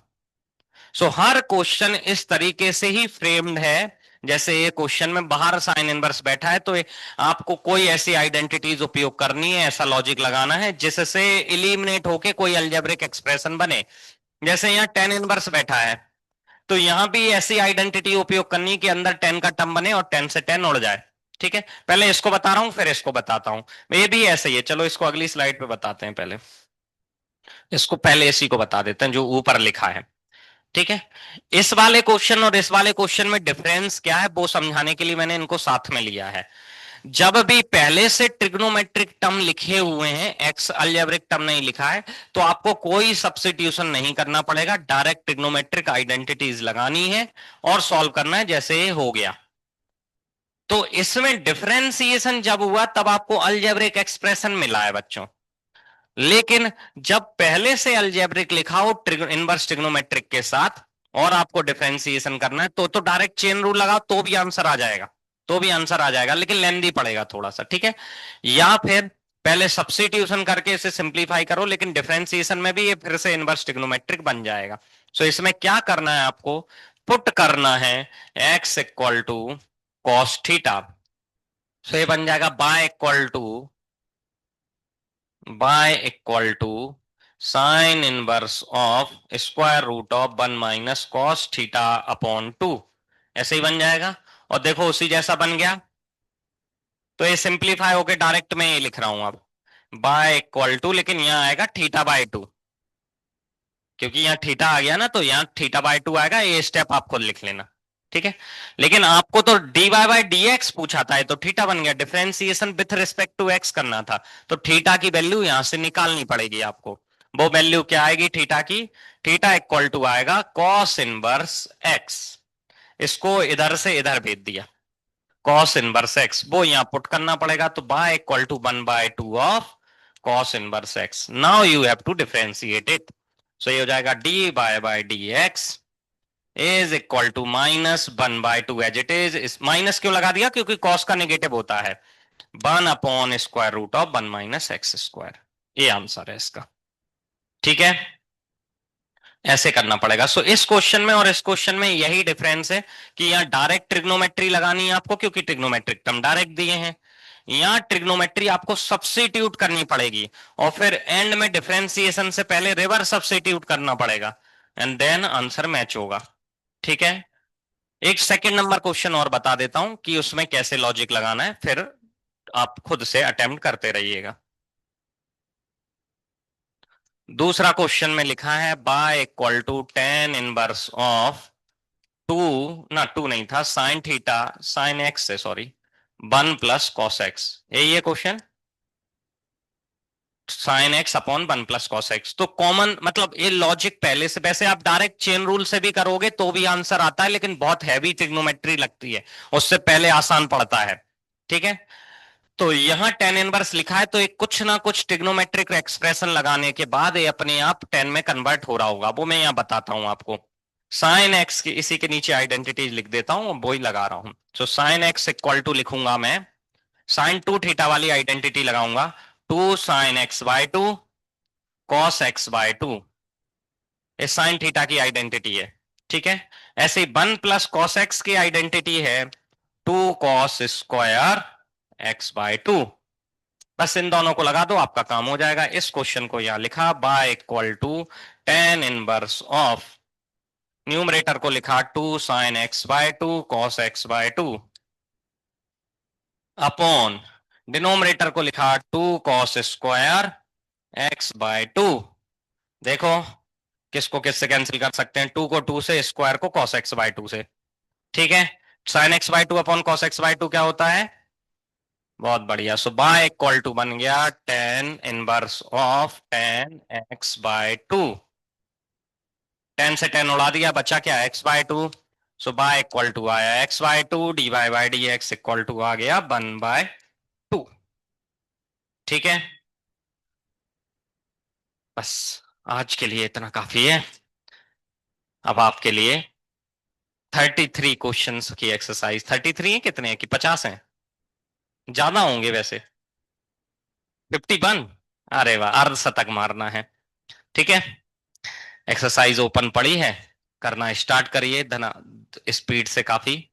हर क्वेश्चन इस तरीके से ही फ्रेम्ड है। जैसे ये क्वेश्चन में बाहर साइन इनवर्स बैठा है, तो आपको कोई ऐसी आइडेंटिटीज उपयोग करनी है, ऐसा लॉजिक लगाना है जिससे इलिमिनेट होके कोई अलजेब्रिक एक्सप्रेशन बने। जैसे यहाँ टेन इनवर्स बैठा है, तो यहां भी ऐसी आइडेंटिटी उपयोग करनी कि अंदर टेन का टर्म बने और टेन से टेन उड़ जाए, ठीक है। पहले इसको बता रहा हूं फिर इसको बताता हूं। ये भी ऐसे ही है, चलो इसको अगली स्लाइड पे बताते हैं। पहले इसको, पहले इसी को बता देते हैं जो ऊपर लिखा है, ठीक है। इस वाले क्वेश्चन और इस वाले क्वेश्चन में डिफरेंस क्या है वो समझाने के लिए मैंने इनको साथ में लिया है। जब भी पहले से ट्रिग्नोमेट्रिक टर्म लिखे हुए हैं, एक्स अलजेब्रिक टर्म नहीं लिखा है, तो आपको कोई सब्स्टिट्यूशन नहीं करना पड़ेगा, डायरेक्ट ट्रिग्नोमेट्रिक आइडेंटिटीज लगानी है और सॉल्व करना है, जैसे हो गया। तो इसमें डिफरेंशिएशन जब हुआ तब आपको अलजेब्रिक एक्सप्रेशन मिला है बच्चों। लेकिन जब पहले से अलजेब्रिक लिखा हो इनवर्स ट्रिग्नोमेट्रिक के साथ और आपको डिफरेंशिएशन करना है, तो डायरेक्ट चेन रूल लगाओ तो भी आंसर आ जाएगा, तो भी आंसर आ जाएगा, लेकिन लेंदी पड़ेगा थोड़ा सा, ठीक है। या फिर पहले सब्स्टिट्यूशन करके इसे सिंप्लीफाई करो, लेकिन डिफरेंशिएशन में भी ये फिर से इनवर्स ट्रिग्नोमेट्रिक बन जाएगा। इसमें क्या करना है आपको, पुट करना है X equal to cos theta. ये बन जाएगा by equal to sine inverse of square root of one minus cos theta upon two, ऐसे ही बन जाएगा। और देखो उसी जैसा बन गया, तो ये सिंप्लीफाई होके डायरेक्ट में ये लिख रहा हूं अब बाय इक्वल टू, लेकिन यहां आएगा थीटा बाय टू, क्योंकि यहाँ थीटा आ गया ना, तो यहाँ थीटा बाय टू आएगा। ये स्टेप आप खुद लिख लेना, ठीक है। लेकिन आपको तो D Y by D X पूछा था, तो थीटा बन गया, differentiation with respect to X करना था, तो थीटा की वैल्यू यहां से निकालनी पड़ेगी आपको। वो वैल्यू क्या आएगी थीटा की, थीटा इक्वल टू आएगा कॉस इनवर्स एक्स। इसको इधर से इधर भेज दिया, कॉस इनवर्स एक्स वो यहां पुट करना पड़ेगा, तो y equal to 1/2 of cos inverse x. Now you have to differentiate it, so ये हो जाएगा d by D x is equal to -1/2 as it is. इस माइनस क्यों लगा दिया, क्योंकि कॉस का नेगेटिव होता है, 1/√1 - x²। ये आंसर है इसका, ठीक है। ऐसे करना पड़ेगा। सो इस क्वेश्चन में और इस क्वेश्चन में यही डिफरेंस है कि यहाँ डायरेक्ट ट्रिग्नोमेट्री लगानी है आपको, क्योंकि ट्रिग्नोमेट्रिक टर्म डायरेक्ट दिए हैं। यहाँ ट्रिग्नोमेट्री आपको सब्स्टिट्यूट करनी पड़ेगी, और फिर एंड में डिफरेंशिएशन से पहले रिवर्स सब्स्टिट्यूट करना पड़ेगा, एंड देन आंसर मैच होगा, ठीक है। एक सेकंड नंबर क्वेश्चन और बता देता हूं कि उसमें कैसे लॉजिक लगाना है, फिर आप खुद से अटेम्प्ट करते रहिएगा। दूसरा क्वेश्चन में लिखा है by equal to tan inverse of two, ना टू नहीं था, साइन थीटा साइन एक्स से, सॉरी, 1 + cos x। ये question sine X upon 1 + cos x, तो कॉमन मतलब ये लॉजिक पहले से, वैसे आप डायरेक्ट चेन रूल से भी करोगे तो भी आंसर आता है, लेकिन बहुत हैवी ट्रिग्नोमेट्री लगती है, उससे पहले आसान पड़ता है, ठीक है। तो यहां टेन इनवर्स लिखा है, तो एक कुछ ना कुछ ट्रिग्नोमेट्रिक एक्सप्रेशन लगाने के बाद ये अपने आप टेन में कन्वर्ट हो रहा होगा, वो मैं यहां बताता हूं आपको। साइन एक्स की इसी के नीचे आइडेंटिटी लिख देता हूं, वो ही लगा रहा हूं। तो साइन एक्स इक्वल टू लिखूंगा मैं, साइन टू थीटा वाली आइडेंटिटी लगाऊंगा, 2 sin x/2 cos x/2, ये साइन थीटा की आइडेंटिटी है, ठीक है। ऐसे ही 1 + cos x की आइडेंटिटी है 2 cos² x/2। बस इन दोनों को लगा दो, आपका काम हो जाएगा। इस क्वेश्चन को यहां लिखा by equal to tan inverse of, numerator को लिखा 2 sin x/2 cos x/2 upon denominator को लिखा 2 cos² x/2। देखो किसको किससे कैंसिल कर सकते हैं, 2 को 2 से, स्क्वायर को cos x/2 से, ठीक है। sin x/2 upon cos x/2 क्या होता है, बहुत बढ़िया। सो बाय इक्वल टू बन गया टेन इनवर्स ऑफ 10x/2, 10 से 10 उड़ा दिया, बचा क्या x/2। So y equal to आया x/2, dy/dx इक्वल टू आ गया 1/2, ठीक है। बस आज के लिए इतना काफी है। अब आपके लिए 33 क्वेश्चंस की एक्सरसाइज, 33 है, कितने हैं कि 50 हैं, ज्यादा होंगे वैसे, 51। अरे वाह, अर्धशतक मारना है, ठीक है। एक्सरसाइज ओपन पड़ी है, करना स्टार्ट करिए धना स्पीड से, काफी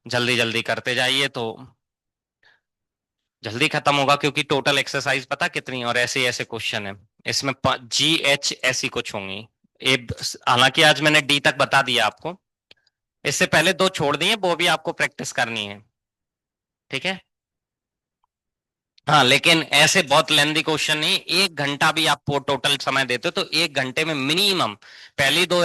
जल्दी जल्दी करते जाइए तो जल्दी खत्म होगा, क्योंकि टोटल एक्सरसाइज पता कितनी, और ऐसे ऐसे क्वेश्चन है इसमें, GH ऐसी कुछ होंगी। ए, हालांकि आज मैंने डी तक बता दिया आपको, इससे पहले दो छोड़ दिए, वो भी आपको प्रैक्टिस करनी है, ठीक है। हाँ, लेकिन ऐसे बहुत लेंदी क्वेश्चन नहीं, 1 घंटा भी आप टोटल समय देते हो तो 1 घंटे में मिनिमम पहली दो